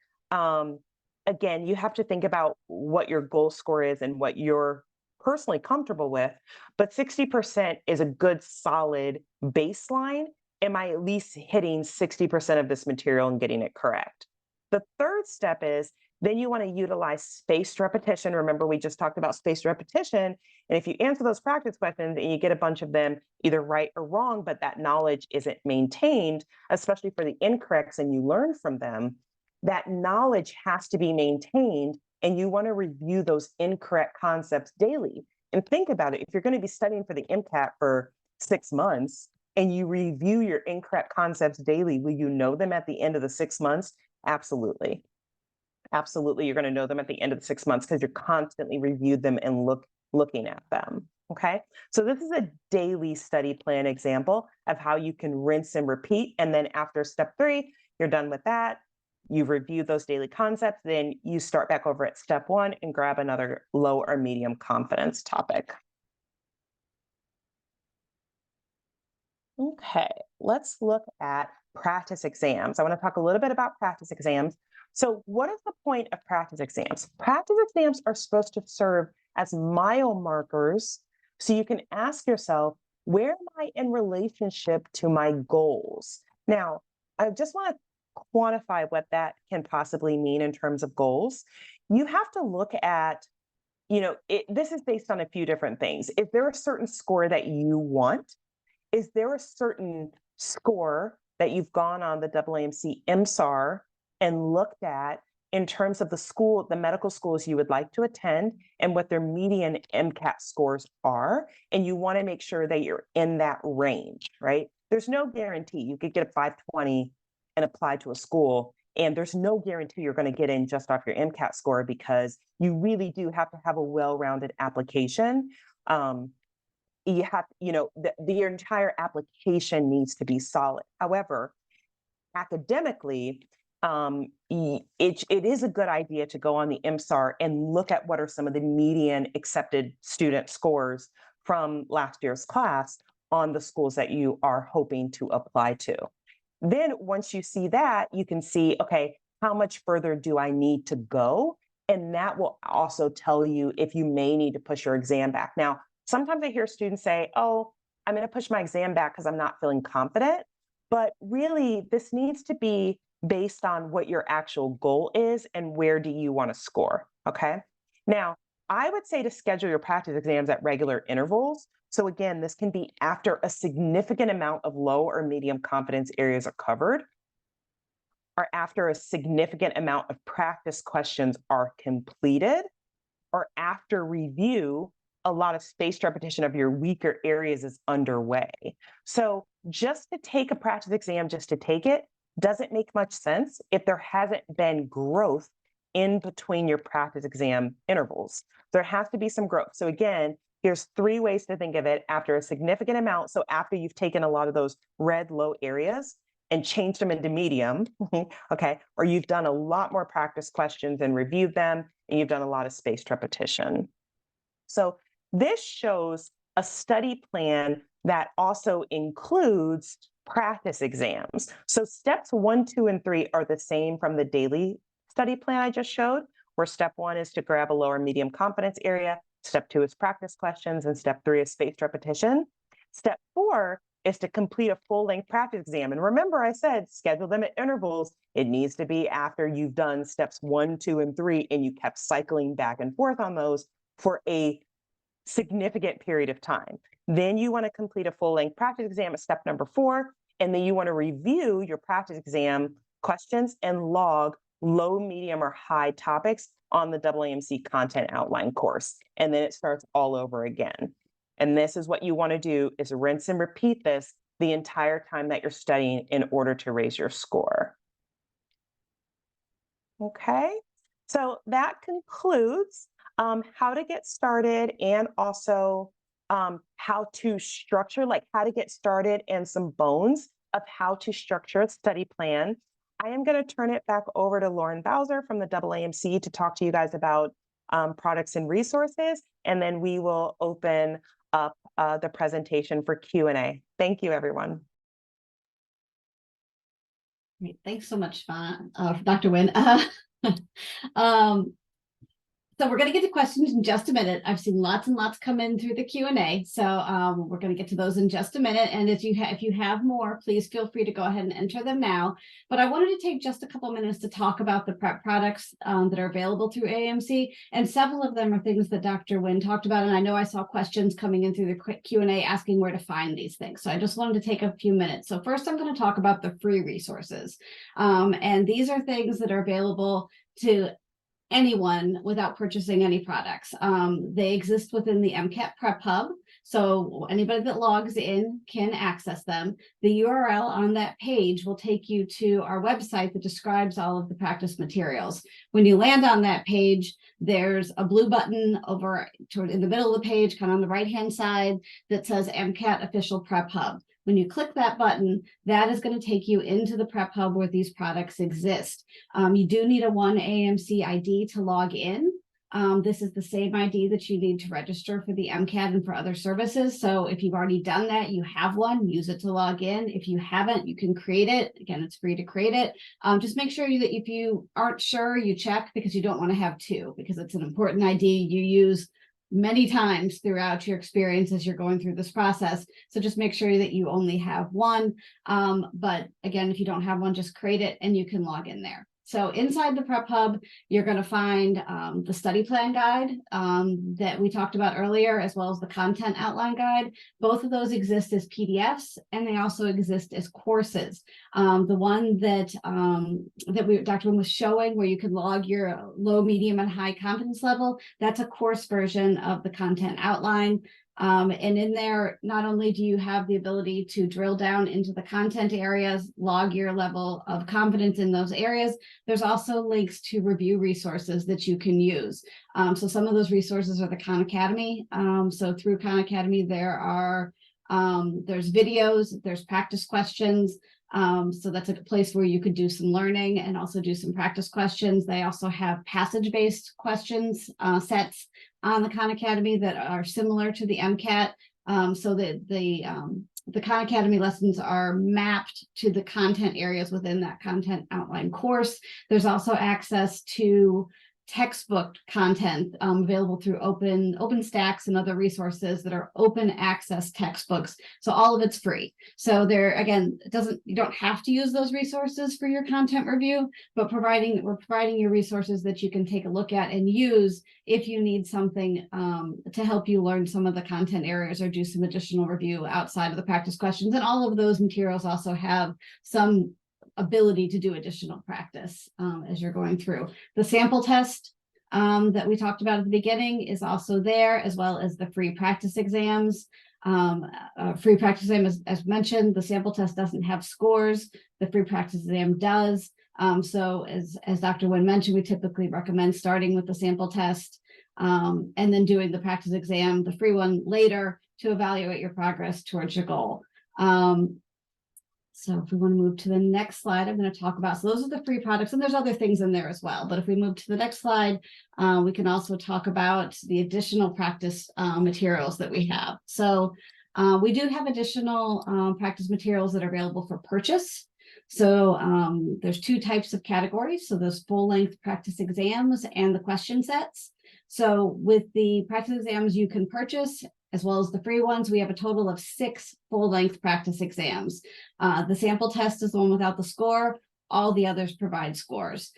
again, you have to think about what your goal score is and what you're personally comfortable with, but 60% is a good solid baseline. Am I at least hitting 60% of this material and getting it correct? The third step is then you want to utilize spaced repetition. Remember, we just talked about spaced repetition. And if you answer those practice questions and you get a bunch of them either right or wrong, but that knowledge isn't maintained, especially for the incorrects, and you learn from them, that knowledge has to be maintained, and you want to review those incorrect concepts daily. And think about it. If you're going to be studying for the MCAT for 6 months and you review your incorrect concepts daily, will you know them at the end of the 6 months? Absolutely. Absolutely, you're going to know them at the end of the 6 months because you're constantly reviewed them and looking at them. Okay, so this is a daily study plan example of how you can rinse and repeat. And then after step 3, you're done with that. You've reviewed those daily concepts, then you start back over at step 1 and grab another low or medium confidence topic. Okay, let's look at practice exams. I want to talk a little bit about practice exams. So what is the point of practice exams? Practice exams are supposed to serve as mile markers so you can ask yourself, where am I in relationship to my goals? Now, I just want to quantify what that can possibly mean in terms of goals. You have to look at, this is based on a few different things. Is there a certain score that you want? Is there a certain score that you've gone on the AAMC MSAR and looked at in terms of the medical schools you would like to attend and what their median MCAT scores are? And you want to make sure that you're in that range, right? There's no guarantee. You could get a 520 and apply to a school, and there's no guarantee you're going to get in just off your MCAT score, because you really do have to have a well-rounded application. You have, the entire application needs to be solid. However, academically, it is a good idea to go on the MSAR and look at what are some of the median accepted student scores from last year's class on the schools that you are hoping to apply to. Then once you see that, you can see, okay, how much further do I need to go? And that will also tell you if you may need to push your exam back. Now, sometimes I hear students say, oh, I'm going to push my exam back because I'm not feeling confident. But really, this needs to be based on what your actual goal is and where do you want to score, okay? Now, I would say to schedule your practice exams at regular intervals. So again, this can be after a significant amount of low or medium confidence areas are covered, or after a significant amount of practice questions are completed, or after review, a lot of spaced repetition of your weaker areas is underway. So just to take a practice exam, just to take it, doesn't make much sense if there hasn't been growth in between your practice exam intervals. There has to be some growth. So again, here's 3 ways to think of it after a significant amount. So after you've taken a lot of those red low areas and changed them into medium, okay, or you've done a lot more practice questions and reviewed them, and you've done a lot of spaced repetition. So this shows a study plan that also includes practice exams. So steps 1, 2, and 3 are the same from the daily study plan I just showed, where step 1 is to grab a lower medium confidence area, step 2 is practice questions, and step 3 is spaced repetition. Step 4 is to complete a full-length practice exam. And remember, I said schedule them at intervals. It needs to be after you've done steps 1, 2, and 3, and you kept cycling back and forth on those for a significant period of time. Then you want to complete a full-length practice exam at step number 4, and then you want to review your practice exam questions and log low, medium, or high topics on the AAMC content outline course. And then it starts all over again. And this is what you want to do, is rinse and repeat this the entire time that you're studying in order to raise your score. Okay, so that concludes how to get started, and also how to structure, like how to get started and some bones of how to structure a study plan. I am going to turn it back over to Lauren Bowser from the AAMC to talk to you guys about products and resources, and then we will open up the presentation for Q&A. Thank you, everyone. Great. Thanks so much, Dr. Wynn. So we're going to get to questions in just a minute. I've seen lots and lots come in through the Q&A. So we're going to get to those in just a minute. And if you have more, please feel free to go ahead and enter them now. But I wanted to take just a couple of minutes to talk about the prep products that are available through AAMC. And several of them are things that Dr. Wynn talked about. And I know I saw questions coming in through the Q&A asking where to find these things. So I just wanted to take a few minutes. So first, I'm going to talk about the free resources. And these are things that are available to anyone without purchasing any products. They exist within the MCAT Prep Hub. So anybody that logs in can access them. The URL on that page will take you to our website that describes all of the practice materials. When you land on that page, there's a blue button over in the middle of the page, kind of on the right-hand side, that says MCAT Official Prep Hub. When you click that button, that is going to take you into the Prep Hub where these products exist. You do need a AAMC ID to log in. This is the same ID that you need to register for the MCAT and for other services. So if you've already done that, you have one, use it to log in. If you haven't, you can create it. Again, it's free to create it. Just make sure that if you aren't sure, you check, because you don't want to have two, because it's an important ID you use many times throughout your experience as you're going through this process. So just make sure that you only have one. But again, if you don't have one, just create it and you can log in there. So inside the Prep Hub, you're going to find the study plan guide that we talked about earlier, as well as the content outline guide. Both of those exist as PDFs, and they also exist as courses. The one that Dr. Wynn was showing, where you can log your low, medium, and high confidence level, that's a course version of the content outline. And in there, not only do you have the ability to drill down into the content areas, log your level of confidence in those areas, there's also links to review resources that you can use. So some of those resources are the Khan Academy. So through Khan Academy, there's videos, there's practice questions. So that's a place where you could do some learning and also do some practice questions. They also have passage-based questions sets on the Khan Academy that are similar to the MCAT. So that the Khan Academy lessons are mapped to the content areas within that content outline course. There's also access to textbook content available through OpenStax and other resources that are open access textbooks. So all of it's free. So there, again, you don't have to use those resources for your content review, but we're providing you resources that you can take a look at and use if you need something to help you learn some of the content areas or do some additional review outside of the practice questions. And all of those materials also have some ability to do additional practice as you're going through. The sample test that we talked about at the beginning is also there, as well as the free practice exams. Free practice exam, as mentioned, the sample test doesn't have scores. The free practice exam does. So as Dr. Wynn mentioned, we typically recommend starting with the sample test and then doing the practice exam, the free one, later to evaluate your progress towards your goal. So if we want to move to the next slide, I'm going to talk about, so those are the free products, and there's other things in there as well. But if we move to the next slide, we can also talk about the additional practice materials that we have. So we do have additional practice materials that are available for purchase. So there's two types of categories. So there's full-length practice exams and the question sets. So with the practice exams you can purchase, as well as the free ones, we have a total of 6 full-length practice exams. The sample test is the one without the score. All the others provide scores.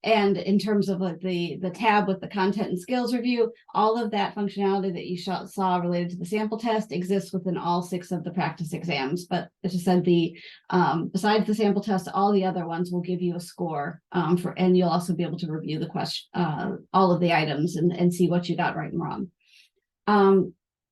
And in terms of like the tab with the content and skills review, all of that functionality that you saw related to the sample test exists within all 6 of the practice exams. But as I said, besides the sample test, all the other ones will give you a score and you'll also be able to review the question, all of the items and see what you got right and wrong.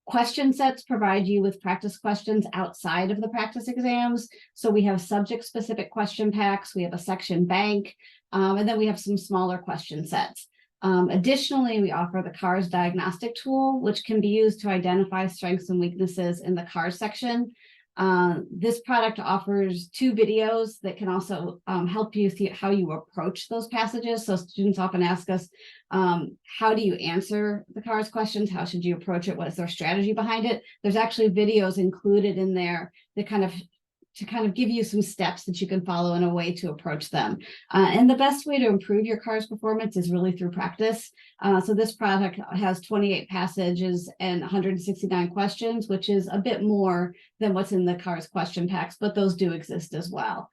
Question sets provide you with practice questions outside of the practice exams. So we have subject-specific question packs, we have a section bank, and then we have some smaller question sets. Additionally, we offer the CARS diagnostic tool, which can be used to identify strengths and weaknesses in the CARS section. This product offers 2 videos that can also help you see how you approach those passages. So students often ask us, how do you answer the CARS questions? How should you approach it? What is their strategy behind it? There's actually videos included in there that kind of give you some steps that you can follow in a way to approach them. And the best way to improve your CARS performance is really through practice. So this product has 28 passages and 169 questions, which is a bit more than what's in the CARS question packs, but those do exist as well.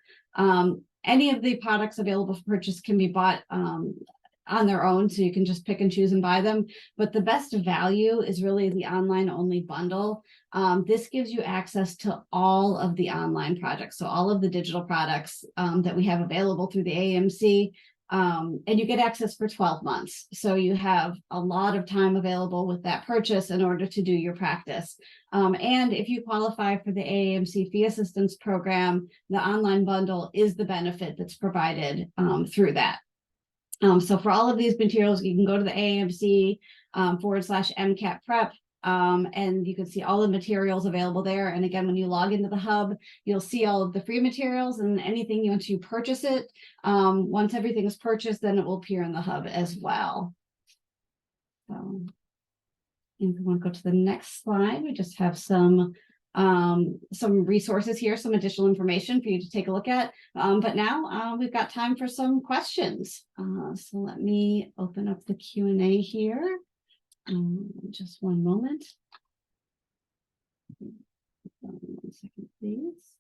Any of the products available for purchase can be bought on their own, so you can just pick and choose and buy them. But the best value is really the online only bundle. This gives you access to all of the online projects. So all of the digital products that we have available through the AAMC, And you get access for 12 months. So you have a lot of time available with that purchase in order to do your practice. And if you qualify for the AAMC Fee Assistance Program, the online bundle is the benefit that's provided through that. So for all of these materials, you can go to the AAMC /MCAT Prep. And you can see all the materials available there. And again, when you log into the hub, you'll see all of the free materials, and anything once you purchase it. Once everything is purchased, then it will appear in the hub as well. So if we want to go to the next slide, we just have some resources here, some additional information for you to take a look at. But now we've got time for some questions. So let me open up the Q&A here. Just one moment. 1 second, please.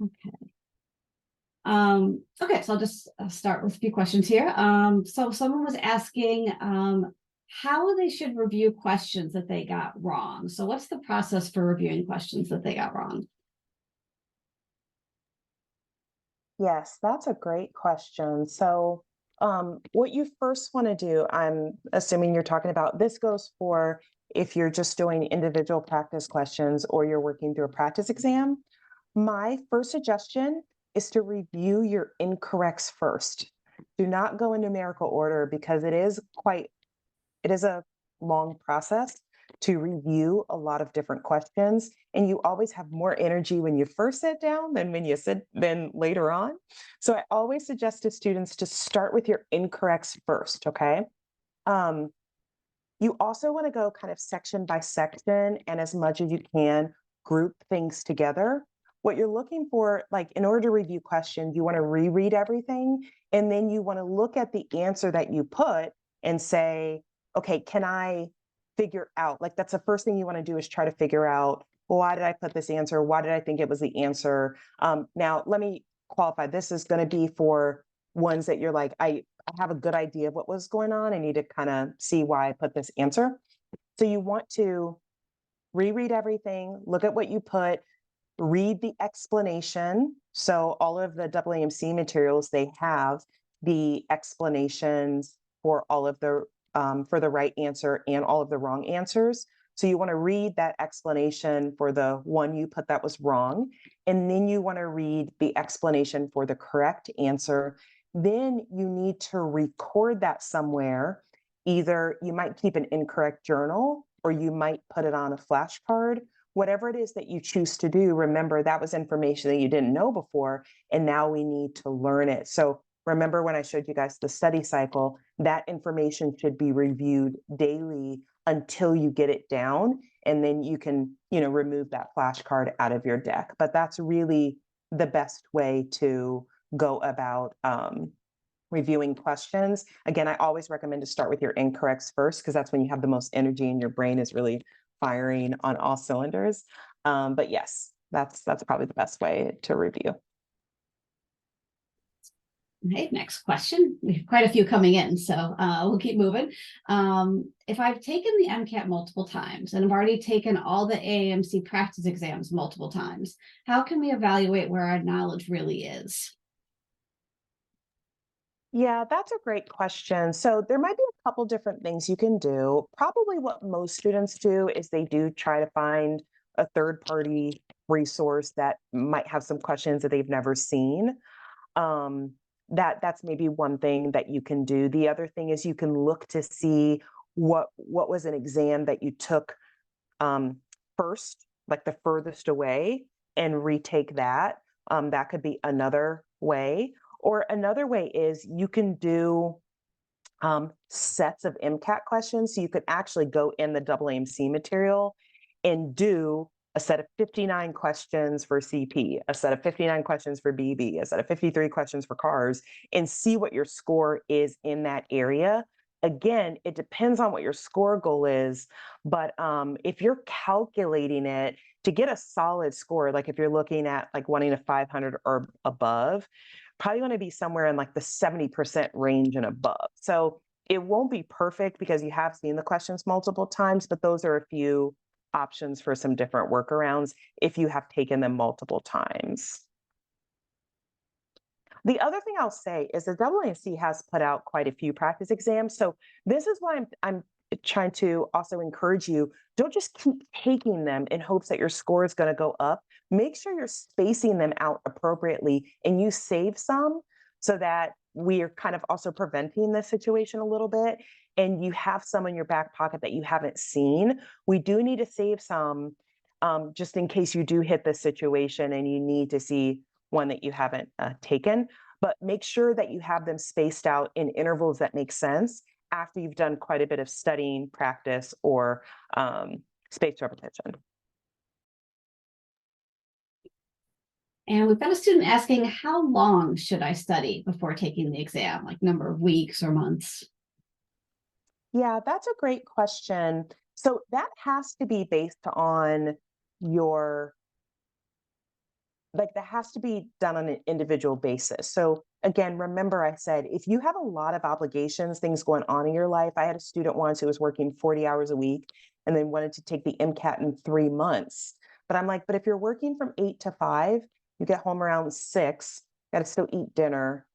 Okay. Okay, so I'll just start with a few questions here. So someone was asking how they should review questions that they got wrong. So what's the process for reviewing questions that they got wrong? Yes, that's a great question. So what you first want to do, I'm assuming you're talking about, this goes for if you're just doing individual practice questions or you're working through a practice exam. My first suggestion is to review your incorrects first. Do not go in numerical order, because it is a long process to review a lot of different questions, and you always have more energy when you first sit down than later on. So I always suggest to students to start with your incorrects first, okay? You also want to go kind of section by section, and as much as you can, group things together. What you're looking for, like in order to review questions, you want to reread everything, and then you want to look at the answer that you put and say, okay, can I figure out, like that's the first thing you want to do, is try to figure out, well, why did I put this answer? Why did I think it was the answer? Now, let me qualify. This is going to be for ones that you're like, I have a good idea of what was going on. I need to kind of see why I put this answer. So you want to reread everything, look at what you put, read the explanation. So all of the AAMC materials, they have the explanations for all of the for the right answer and all of the wrong answers. So you want to read that explanation for the one you put that was wrong, and then you want to read the explanation for the correct answer. Then you need to record that somewhere. Either you might keep an incorrect journal, or you might put it on a flashcard. Whatever it is that you choose to do, remember that was information that you didn't know before, and now we need to learn it. So remember when I showed you guys the study cycle, that information should be reviewed daily until you get it down, and then you can, remove that flashcard out of your deck. But that's really the best way to go about reviewing questions. Again, I always recommend to start with your incorrects first, because that's when you have the most energy and your brain is really firing on all cylinders. But yes, that's probably the best way to review. Okay, next question. We have quite a few coming in, so we'll keep moving. If I've taken the MCAT multiple times and I've already taken all the AAMC practice exams multiple times, how can we evaluate where our knowledge really is? Yeah, that's a great question. So there might be a couple different things you can do. Probably what most students do is they do try to find a third-party resource that might have some questions that they've never seen. That's maybe one thing that you can do. The other thing is you can look to see what was an exam that you took first, like the furthest away, and retake that. That could be another way. Or another way is you can do sets of MCAT questions. So you could actually go in the AAMC material and do a set of 59 questions for CP, a set of 59 questions for BB, a set of 53 questions for CARS, and see what your score is in that area. Again, it depends on what your score goal is, but if you're calculating it to get a solid score, like if you're looking at like wanting a 500 or above, probably going to be somewhere in like the 70% range and above. So it won't be perfect because you have seen the questions multiple times, but those are a few options for some different workarounds if you have taken them multiple times. The other thing I'll say is the AAMC has put out quite a few practice exams. So this is why I'm trying to also encourage you, don't just keep taking them in hopes that your score is going to go up. Make sure you're spacing them out appropriately and you save some so that we're kind of also preventing this situation a little bit. And you have some in your back pocket that you haven't seen. We do need to save some just in case you do hit this situation and you need to see one that you haven't taken, but make sure that you have them spaced out in intervals that make sense after you've done quite a bit of studying, practice, or spaced repetition. And we've got a student asking, how long should I study before taking the exam, like number of weeks or months? Yeah, that's a great question. So that has to be based on your, like that has to be done on an individual basis. So again, remember I said, if you have a lot of obligations, things going on in your life, I had a student once who was working 40 hours a week and then wanted to take the MCAT in 3 months. But I'm like, but if you're working from 8 to 5, you get home around 6, got to still eat dinner.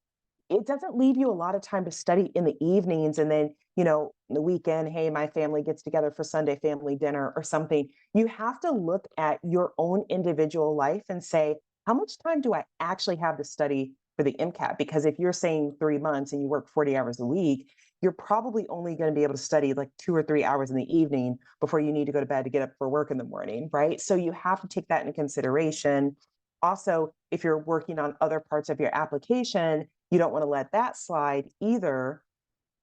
It doesn't leave you a lot of time to study in the evenings. And then, you know, the weekend, hey, my family gets together for Sunday family dinner or something. You have to look at your own individual life and say, how much time do I actually have to study for the MCAT? Because if you're saying 3 months and you work 40 hours a week, you're probably only going to be able to study like 2 or 3 hours in the evening before you need to go to bed to get up for work in the morning, right? So you have to take that into consideration. Also, if you're working on other parts of your application, you don't want to let that slide either.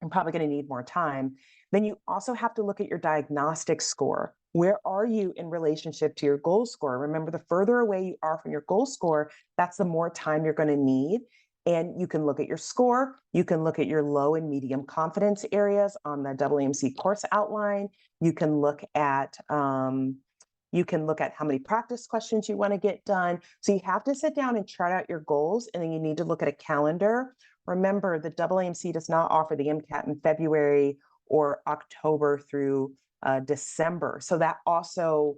I'm probably going to need more time. Then you also have to look at your diagnostic score. Where are you in relationship to your goal score? Remember, the further away you are from your goal score, that's the more time you're going to need. And you can look at your score. You can look at your low and medium confidence areas on the AAMC course outline. You can look at how many practice questions you want to get done. So you have to sit down and chart out your goals, and then you need to look at a calendar. Remember, the AAMC does not offer the MCAT in February or October through December. So that also,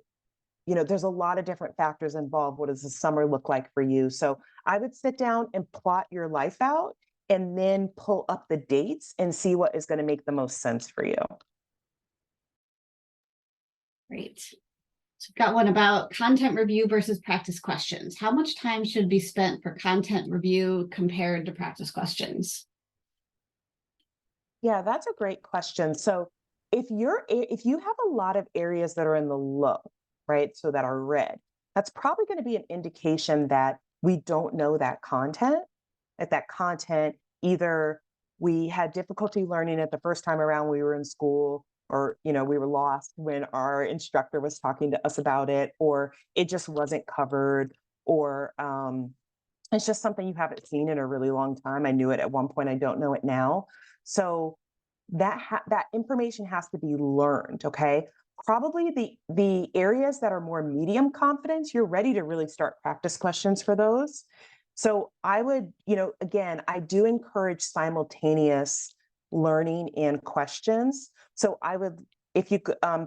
you know, there's a lot of different factors involved. What does the summer look like for you? So I would sit down and plot your life out and then pull up the dates and see what is going to make the most sense for you. Great. So I've got one about content review versus practice questions. How much time should be spent for content review compared to practice questions? Yeah, that's a great question. So if you have a lot of areas that are in the low, right, so that are red, that's probably going to be an indication that we don't know that content. That content, either we had difficulty learning it the first time around we were in school, or we were lost when our instructor was talking to us about it, or it just wasn't covered, or it's just something you haven't seen in a really long time. I knew it at one point, I don't know it now. So that information has to be learned, okay? Probably the areas that are more medium confidence, you're ready to really start practice questions for those. So I would, again, I do encourage simultaneous learning and questions. So I would, if you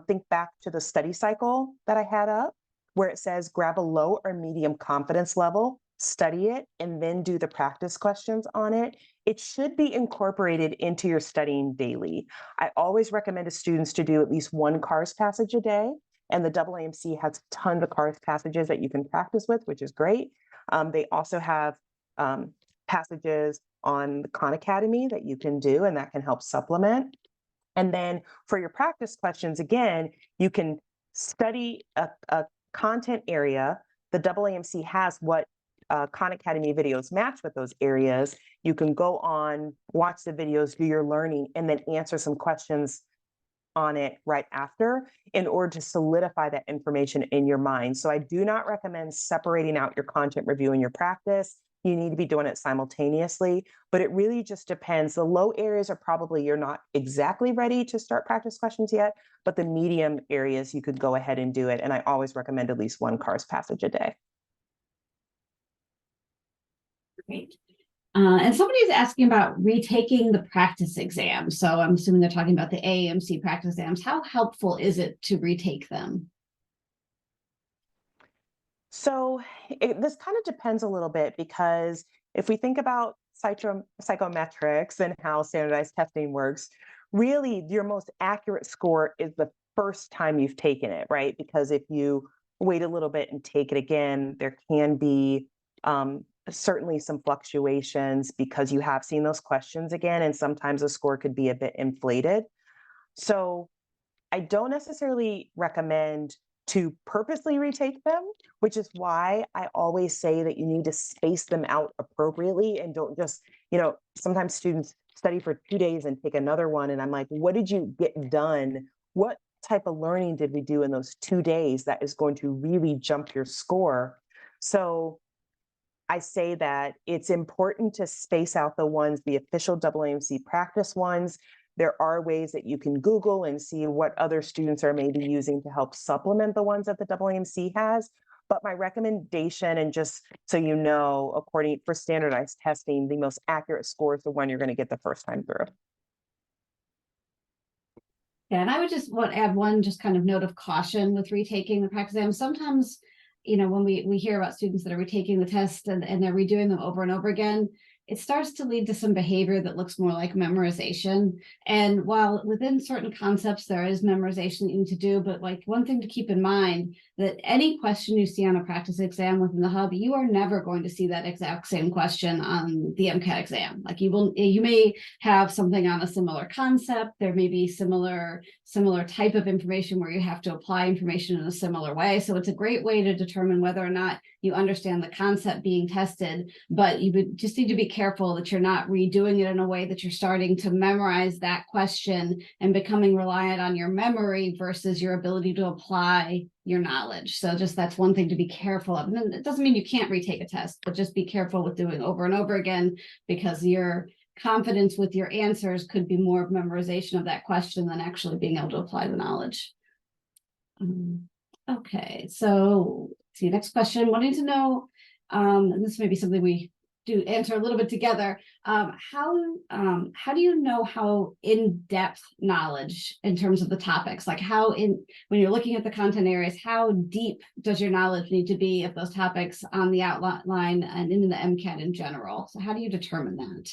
think back to the study cycle that I had up, where it says grab a low or medium confidence level, study it, and then do the practice questions on it. It should be incorporated into your studying daily. I always recommend to students to do at least one CARS passage a day. And the AAMC has tons of CARS passages that you can practice with, which is great. They also have passages on the Khan Academy that you can do, and that can help supplement. And then for your practice questions, again, you can study a content area. The AAMC has what Khan Academy videos match with those areas. You can go on, watch the videos, do your learning, and then answer some questions on it right after in order to solidify that information in your mind. So I do not recommend separating out your content review and your practice. You need to be doing it simultaneously, but it really just depends. The low areas are probably you're not exactly ready to start practice questions yet, but the medium areas you could go ahead and do it. And I always recommend at least one CARS passage a day. Great. And somebody is asking about retaking the practice exam. So I'm assuming they're talking about the AAMC practice exams. How helpful is it to retake them? So this kind of depends a little bit because if we think about psychometrics and how standardized testing works, really your most accurate score is the first time you've taken it, right? Because if you wait a little bit and take it again, there can be certainly some fluctuations because you have seen those questions again, and sometimes the score could be a bit inflated. So I don't necessarily recommend to purposely retake them, which is why I always say that you need to space them out appropriately and don't just, sometimes students study for 2 days and take another one. And I'm like, what did you get done? What type of learning did we do in those 2 days that is going to really jump your score? So I say that it's important to space out the official AAMC practice ones. There are ways that you can Google and see what other students are maybe using to help supplement the ones that the AAMC has. But my recommendation, and just so you know, according for standardized testing, the most accurate score is the one you're going to get the first time through. Yeah, and I would just want to add one just kind of note of caution with retaking the practice exam. Sometimes, when we hear about students that are retaking the test and they're redoing them over and over again, it starts to lead to some behavior that looks more like memorization. And while within certain concepts there is memorization that you need to do, but like one thing to keep in mind that any question you see on a practice exam within the hub, you are never going to see that exact same question on the MCAT exam. Like you may have something on a similar concept. There may be similar type of information where you have to apply information in a similar way. So it's a great way to determine whether or not you understand the concept being tested, but you would just need to be careful that you're not redoing it in a way that you're starting to memorize that question and becoming reliant on your memory versus your ability to apply your knowledge. So just that's one thing to be careful of. And it doesn't mean you can't retake a test, but just be careful with doing over and over again, because your confidence with your answers could be more of memorization of that question than actually being able to apply the knowledge. Okay, so see, next question, wanting to know, and this may be something we do answer a little bit together. How do you know how in-depth knowledge in terms of the topics, like when you're looking at the content areas, how deep does your knowledge need to be of those topics on the outline and in the MCAT in general? So how do you determine that?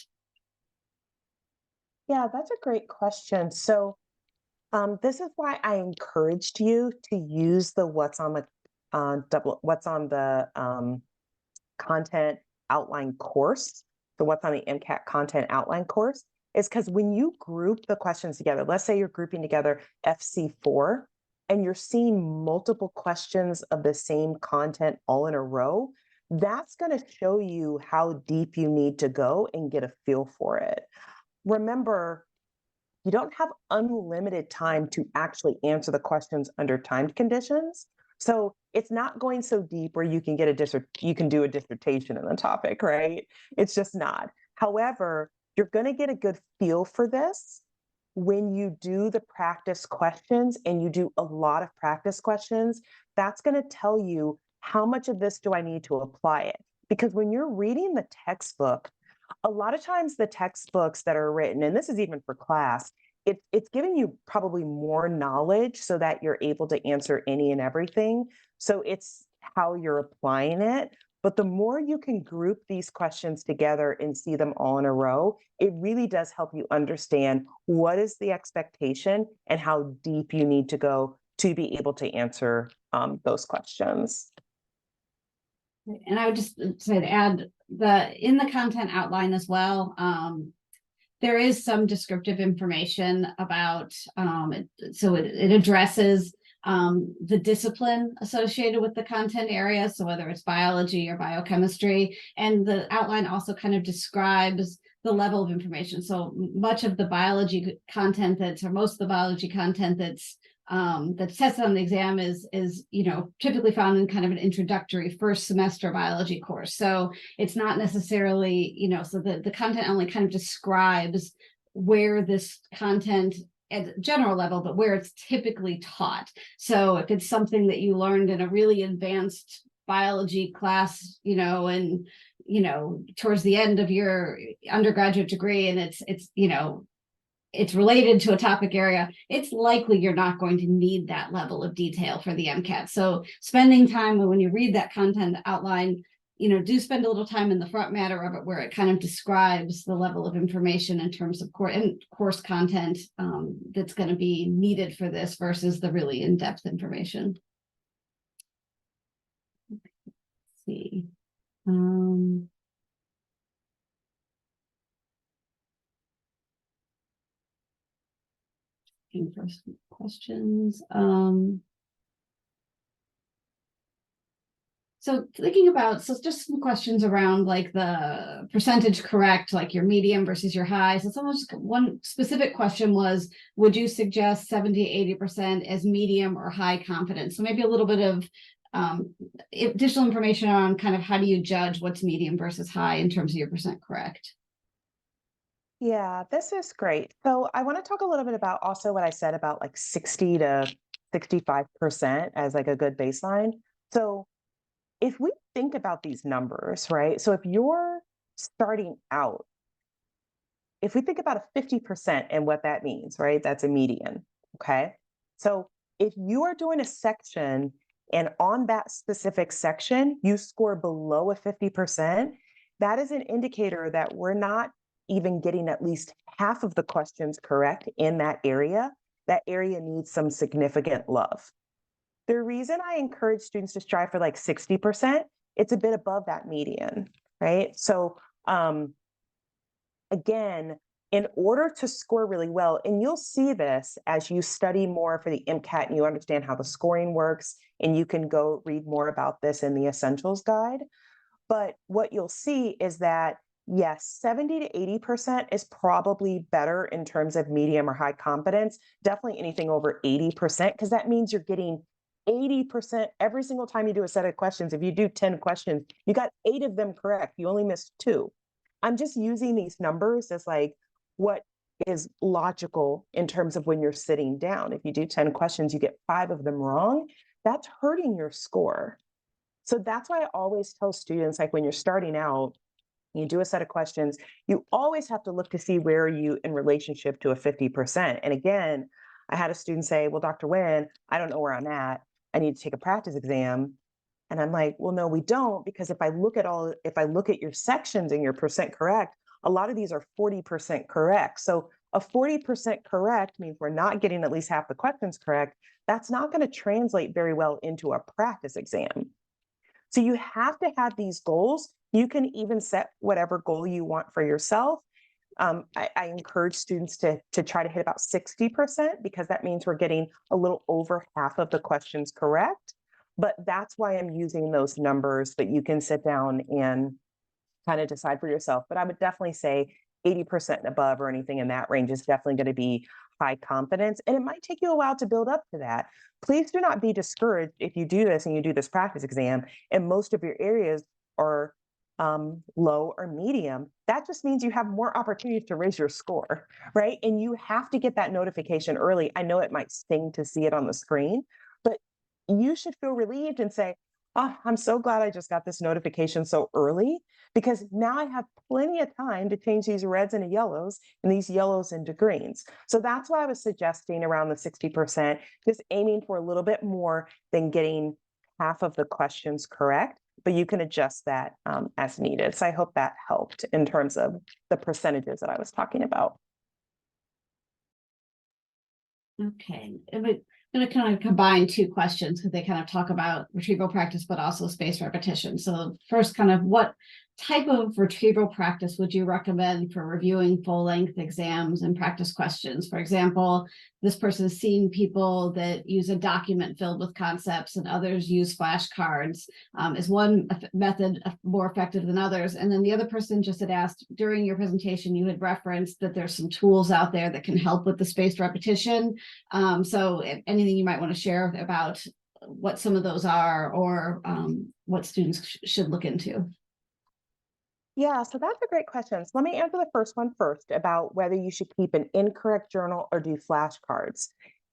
Yeah, that's a great question. So this is why I encouraged you to use the what's on the content outline course. So what's on the MCAT content outline course is because when you group the questions together, let's say you're grouping together FC4 and you're seeing multiple questions of the same content all in a row, that's going to show you how deep you need to go and get a feel for it. Remember, you don't have unlimited time to actually answer the questions under timed conditions. So it's not going so deep where you can you can do a dissertation in the topic, right? It's just not. However, you're going to get a good feel for this when you do the practice questions, and you do a lot of practice questions. That's going to tell you how much of this do I need to apply it. Because when you're reading the textbook, a lot of times the textbooks that are written, and this is even for class, it's giving you probably more knowledge so that you're able to answer any and everything. So it's how you're applying it. But the more you can group these questions together and see them all in a row, it really does help you understand what is the expectation and how deep you need to go to be able to answer those questions. And I would just say to add in the content outline as well, there is some descriptive information about, so it addresses the discipline associated with the content area. So whether it's biology or biochemistry, and the outline also kind of describes the level of information. So much of the biology content or most of the biology content that's tested on the exam is typically found in kind of an introductory first semester biology course. So it's not necessarily, so the content only kind of describes where this content at a general level, but where it's typically taught. So if it's something that you learned in a really advanced biology class, and towards the end of your undergraduate degree, and it's it's related to a topic area, it's likely you're not going to need that level of detail for the MCAT. So spending time when you read that content outline, do spend a little time in the front matter of it where it kind of describes the level of information in terms of course content that's going to be needed for this versus the really in-depth information. Let's see. First questions. So thinking about, just some questions around like the percentage correct, like your medium versus your high. So one specific question was, would you suggest 70-80% as medium or high confidence? So maybe a little bit of additional information on kind of how do you judge what's medium versus high in terms of your percent correct? Yeah, this is great. So I want to talk a little bit about also what I said about like 60 to 65% as like a good baseline. So if we think about these numbers, right? So if you're starting out, if we think about a 50% and what that means, right? That's a median, okay? So if you are doing a section and on that specific section, you score below a 50%, that is an indicator that we're not even getting at least half of the questions correct in that area. That area needs some significant love. The reason I encourage students to strive for like 60%, it's a bit above that median, right? So again, in order to score really well, and you'll see this as you study more for the MCAT and you understand how the scoring works, and you can go read more about this in the Essentials Guide. But what you'll see is that, yes, 70 to 80% is probably better in terms of medium or high confidence. Definitely anything over 80%, because that means you're getting 80% every single time you do a set of questions. If you do 10 questions, you got 8 of them correct. You only missed 2. I'm just using these numbers as like what is logical in terms of when you're sitting down. If you do 10 questions, you get 5 of them wrong, that's hurting your score. So that's why I always tell students, like when you're starting out, you do a set of questions, you always have to look to see where are you in relationship to a 50%. And again, I had a student say, well, Dr. Wynn, I don't know where I'm at. I need to take a practice exam. And I'm like, well, no, we don't, because if I look at your sections and your percent correct, a lot of these are 40% correct. So a 40% correct means we're not getting at least half the questions correct. That's not going to translate very well into a practice exam. So you have to have these goals. You can even set whatever goal you want for yourself. I encourage students to try to hit about 60% because that means we're getting a little over half of the questions correct. But that's why I'm using those numbers, but you can sit down and kind of decide for yourself. But I would definitely say 80% and above or anything in that range is definitely going to be high confidence. And it might take you a while to build up to that. Please do not be discouraged if you do this and you do this practice exam and most of your areas are low or medium. That just means you have more opportunities to raise your score, right? And you have to get that notification early. I know it might sting to see it on the screen, but you should feel relieved and say, oh, I'm so glad I just got this notification so early, because now I have plenty of time to change these reds into yellows and these yellows into greens. So that's why I was suggesting around the 60%, just aiming for a little bit more than getting half of the questions correct, but you can adjust that as needed. So I hope that helped in terms of the percentages that I was talking about. Okay. I'm going to kind of combine 2 questions because they kind of talk about retrieval practice, but also spaced repetition. So first, kind of what type of retrieval practice would you recommend for reviewing full-length exams and practice questions? For example, this person's seen people that use a document filled with concepts and others use flashcards. Is one method more effective than others? And then the other person just had asked, during your presentation, you had referenced that there's some tools out there that can help with the spaced repetition. So anything you might want to share about what some of those are or what students should look into? Yeah, so that's a great question. So let me answer the first one first about whether you should keep an incorrect journal or do flashcards.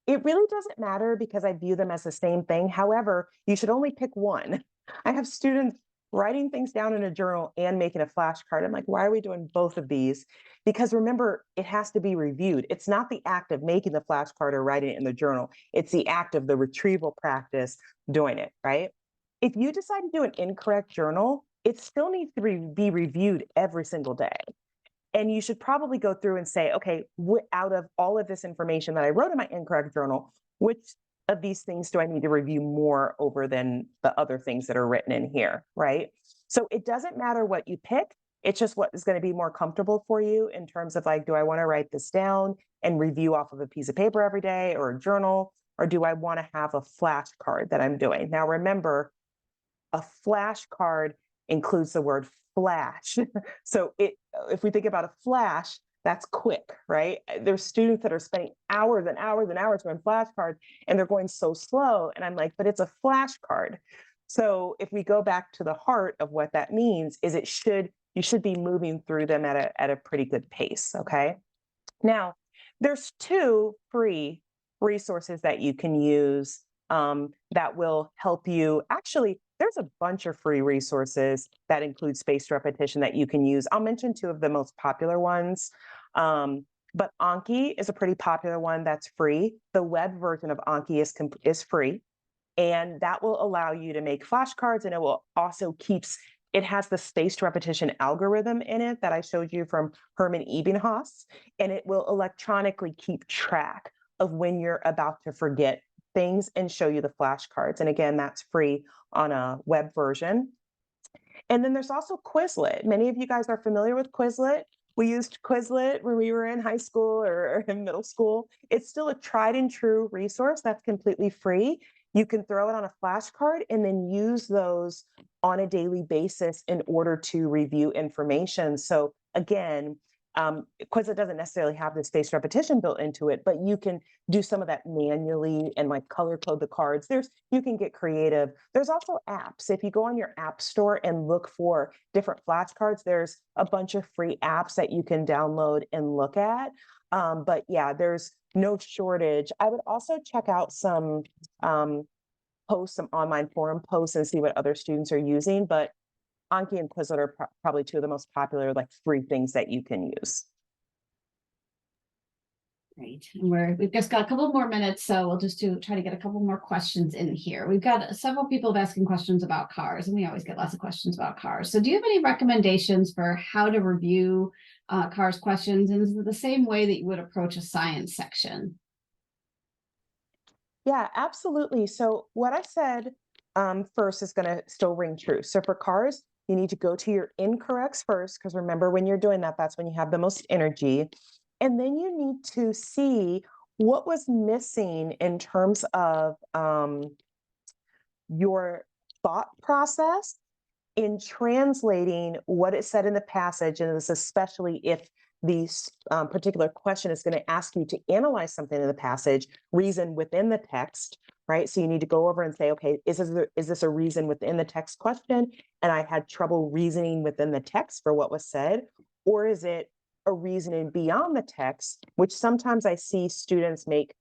It really doesn't matter because I view them as the same thing. However, you should only pick one. I have students writing things down in a journal and making a flashcard. I'm like, why are we doing both of these? Because remember, it has to be reviewed. It's not the act of making the flashcard or writing it in the journal. It's the act of the retrieval practice doing it, right? If you decide to do an incorrect journal, it still needs to be reviewed every single day. And you should probably go through and say, okay, out of all of this information that I wrote in my incorrect journal, which of these things do I need to review more over than the other things that are written in here, right? So it doesn't matter what you pick. It's just what is going to be more comfortable for you in terms of like, do I want to write this down and review off of a piece of paper every day or a journal? Or do I want to have a flashcard that I'm doing? Now, remember, a flashcard includes the word flash. So if we think about a flash, that's quick, right? There's students that are spending hours and hours and hours doing flashcards and they're going so slow. And I'm like, but it's a flashcard. So if we go back to the heart of what that means is you should be moving through them at a pretty good pace, okay? Now, there's 2 free resources that you can use that will help you. Actually, there's a bunch of free resources that include spaced repetition that you can use. I'll mention 2 of the most popular ones. But Anki is a pretty popular one that's free. The web version of Anki is free. And that will allow you to make flashcards, and it will also it has the spaced repetition algorithm in it that I showed you from Herman Ebbinghaus, and it will electronically keep track of when you're about to forget things and show you the flashcards. And again, that's free on a web version. And then there's also Quizlet. Many of you guys are familiar with Quizlet. We used Quizlet when we were in high school or in middle school. It's still a tried and true resource that's completely free. You can throw it on a flashcard and then use those on a daily basis in order to review information. So again, Quizlet doesn't necessarily have the spaced repetition built into it, but you can do some of that manually and like color code the cards. You can get creative. There's also apps. If you go on your app store and look for different flashcards, there's a bunch of free apps that you can download and look at. But yeah, there's no shortage. I would also check out some posts, some online forum posts, and see what other students are using. But Anki and Quizlet are probably 2 of the most popular, like, free things that you can use. Great. And we've just got a couple more minutes, so we'll just try to get a couple more questions in here. We've got several people asking questions about cars, and we always get lots of questions about cars. So do you have any recommendations for how to review cars questions in the same way that you would approach a science section? Yeah, absolutely. So what I said first is going to still ring true. So for cars, you need to go to your incorrects first, because remember, when you're doing that, that's when you have the most energy. And then you need to see what was missing in terms of your thought process in translating what it said in the passage. And this especially if the particular question is going to ask you to analyze something in the passage, reason within the text, right? So you need to go over and say, okay, is this a reason within the text question? And I had trouble reasoning within the text for what was said, or is it a reasoning beyond the text, which sometimes I see students make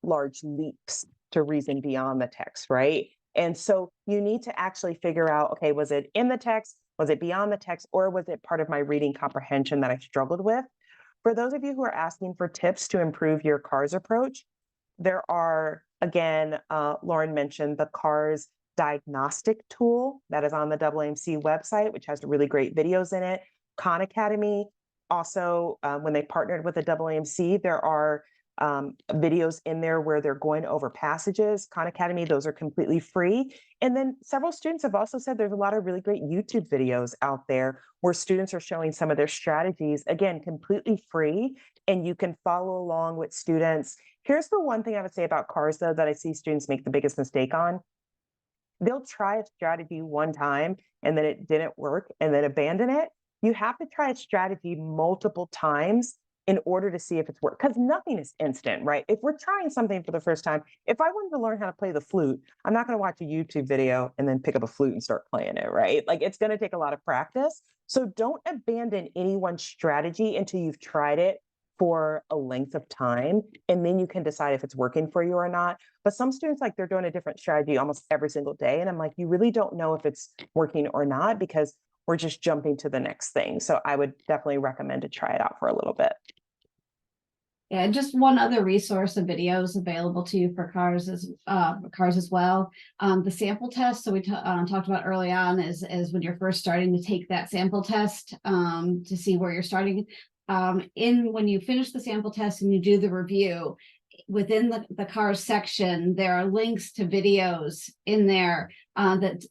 large leaps to reason beyond the text, right? And so you need to actually figure out, okay, was it in the text? Was it beyond the text? Or was it part of my reading comprehension that I struggled with? For those of you who are asking for tips to improve your CARS approach, there are, again, Lauren mentioned the CARS diagnostic tool that is on the AAMC website, which has really great videos in it. Khan Academy, also, when they partnered with the AAMC, there are videos in there where they're going over passages. Khan Academy, those are completely free. And then several students have also said there's a lot of really great YouTube videos out there where students are showing some of their strategies, again, completely free, and you can follow along with students. Here's the one thing I would say about CARS, though, that I see students make the biggest mistake on. They'll try a strategy one time and then it didn't work and then abandon it. You have to try a strategy multiple times in order to see if it's work, because nothing is instant, right? If we're trying something for the first time, if I wanted to learn how to play the flute, I'm not going to watch a YouTube video and then pick up a flute and start playing it, right? Like, it's going to take a lot of practice. So don't abandon any one strategy until you've tried it for a length of time, and then you can decide if it's working for you or not. But some students, like, they're doing a different strategy almost every single day. And I'm like, you really don't know if it's working or not because we're just jumping to the next thing. So I would definitely recommend to try it out for a little bit. Yeah, just one other resource of videos available to you for cars as well. The sample test. So we talked about early on is when you're first starting to take that sample test to see where you're starting. When you finish the sample test and you do the review, within the cars section, there are links to videos in there that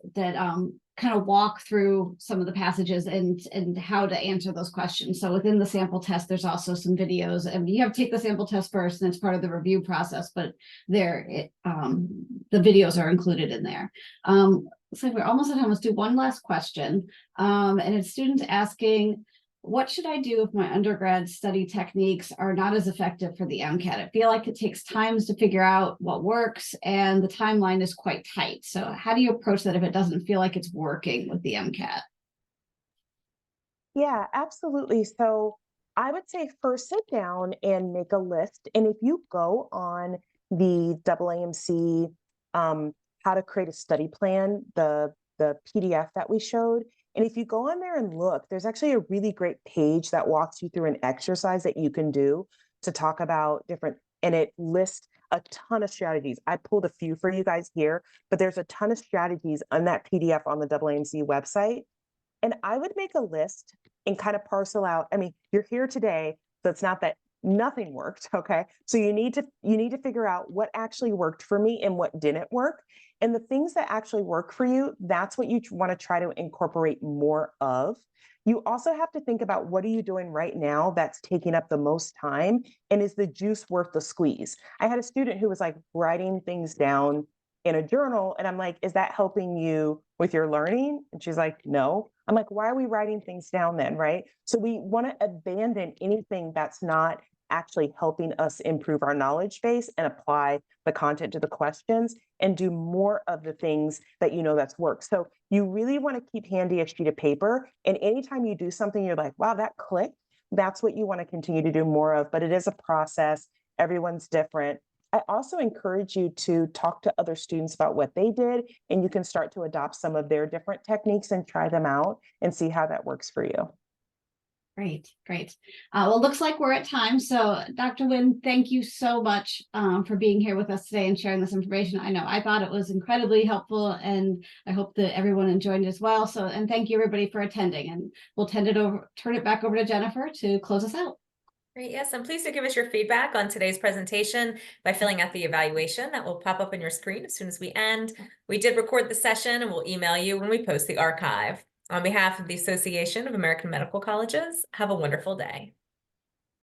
kind of walk through some of the passages and how to answer those questions. So within the sample test, there's also some videos, and you have to take the sample test first, and it's part of the review process, but the videos are included in there. Looks like we're almost at time. Let's do one last question. And it's students asking, what should I do if my undergrad study techniques are not as effective for the MCAT? I feel like it takes time to figure out what works, and the timeline is quite tight. So how do you approach that if it doesn't feel like it's working with the MCAT? Yeah, absolutely. So I would say first sit down and make a list. And if you go on the AAMC how to create a study plan, the PDF that we showed, and if you go on there and look, there's actually a really great page that walks you through an exercise that you can do to talk about different, and it lists a ton of strategies. I pulled a few for you guys here, but there's a ton of strategies on that PDF on the AAMC website. And I would make a list and kind of parcel out. I mean, you're here today, so it's not that nothing worked, okay? So you need to figure out what actually worked for me and what didn't work. And the things that actually work for you, that's what you want to try to incorporate more of. You also have to think about, what are you doing right now that's taking up the most time, and is the juice worth the squeeze? I had a student who was like writing things down in a journal, and I'm like, is that helping you with your learning? And she's like, no. I'm like, why are we writing things down then, right? So we want to abandon anything that's not actually helping us improve our knowledge base and apply the content to the questions, and do more of the things that you know that's worked. So you really want to keep handy a sheet of paper, and anytime you do something you're like, wow, that clicked, that's what you want to continue to do more of. But it is a process. Everyone's different. I also encourage you to talk to other students about what they did, and you can start to adopt some of their different techniques and try them out and see how that works for you. Great, great. Well, looks like we're at time. So Dr. Wynn, thank you so much for being here with us today and sharing this information. I thought it was incredibly helpful, and I hope that everyone enjoyed it as well. So, and thank you everybody for attending, and we'll turn it back over to Jennifer to close us out. Great, yes, and please do give us your feedback on today's presentation by filling out the evaluation that will pop up on your screen as soon as we end. We did record the session, and we'll email you when we post the archive. On behalf of the Association of American Medical Colleges, have a wonderful day.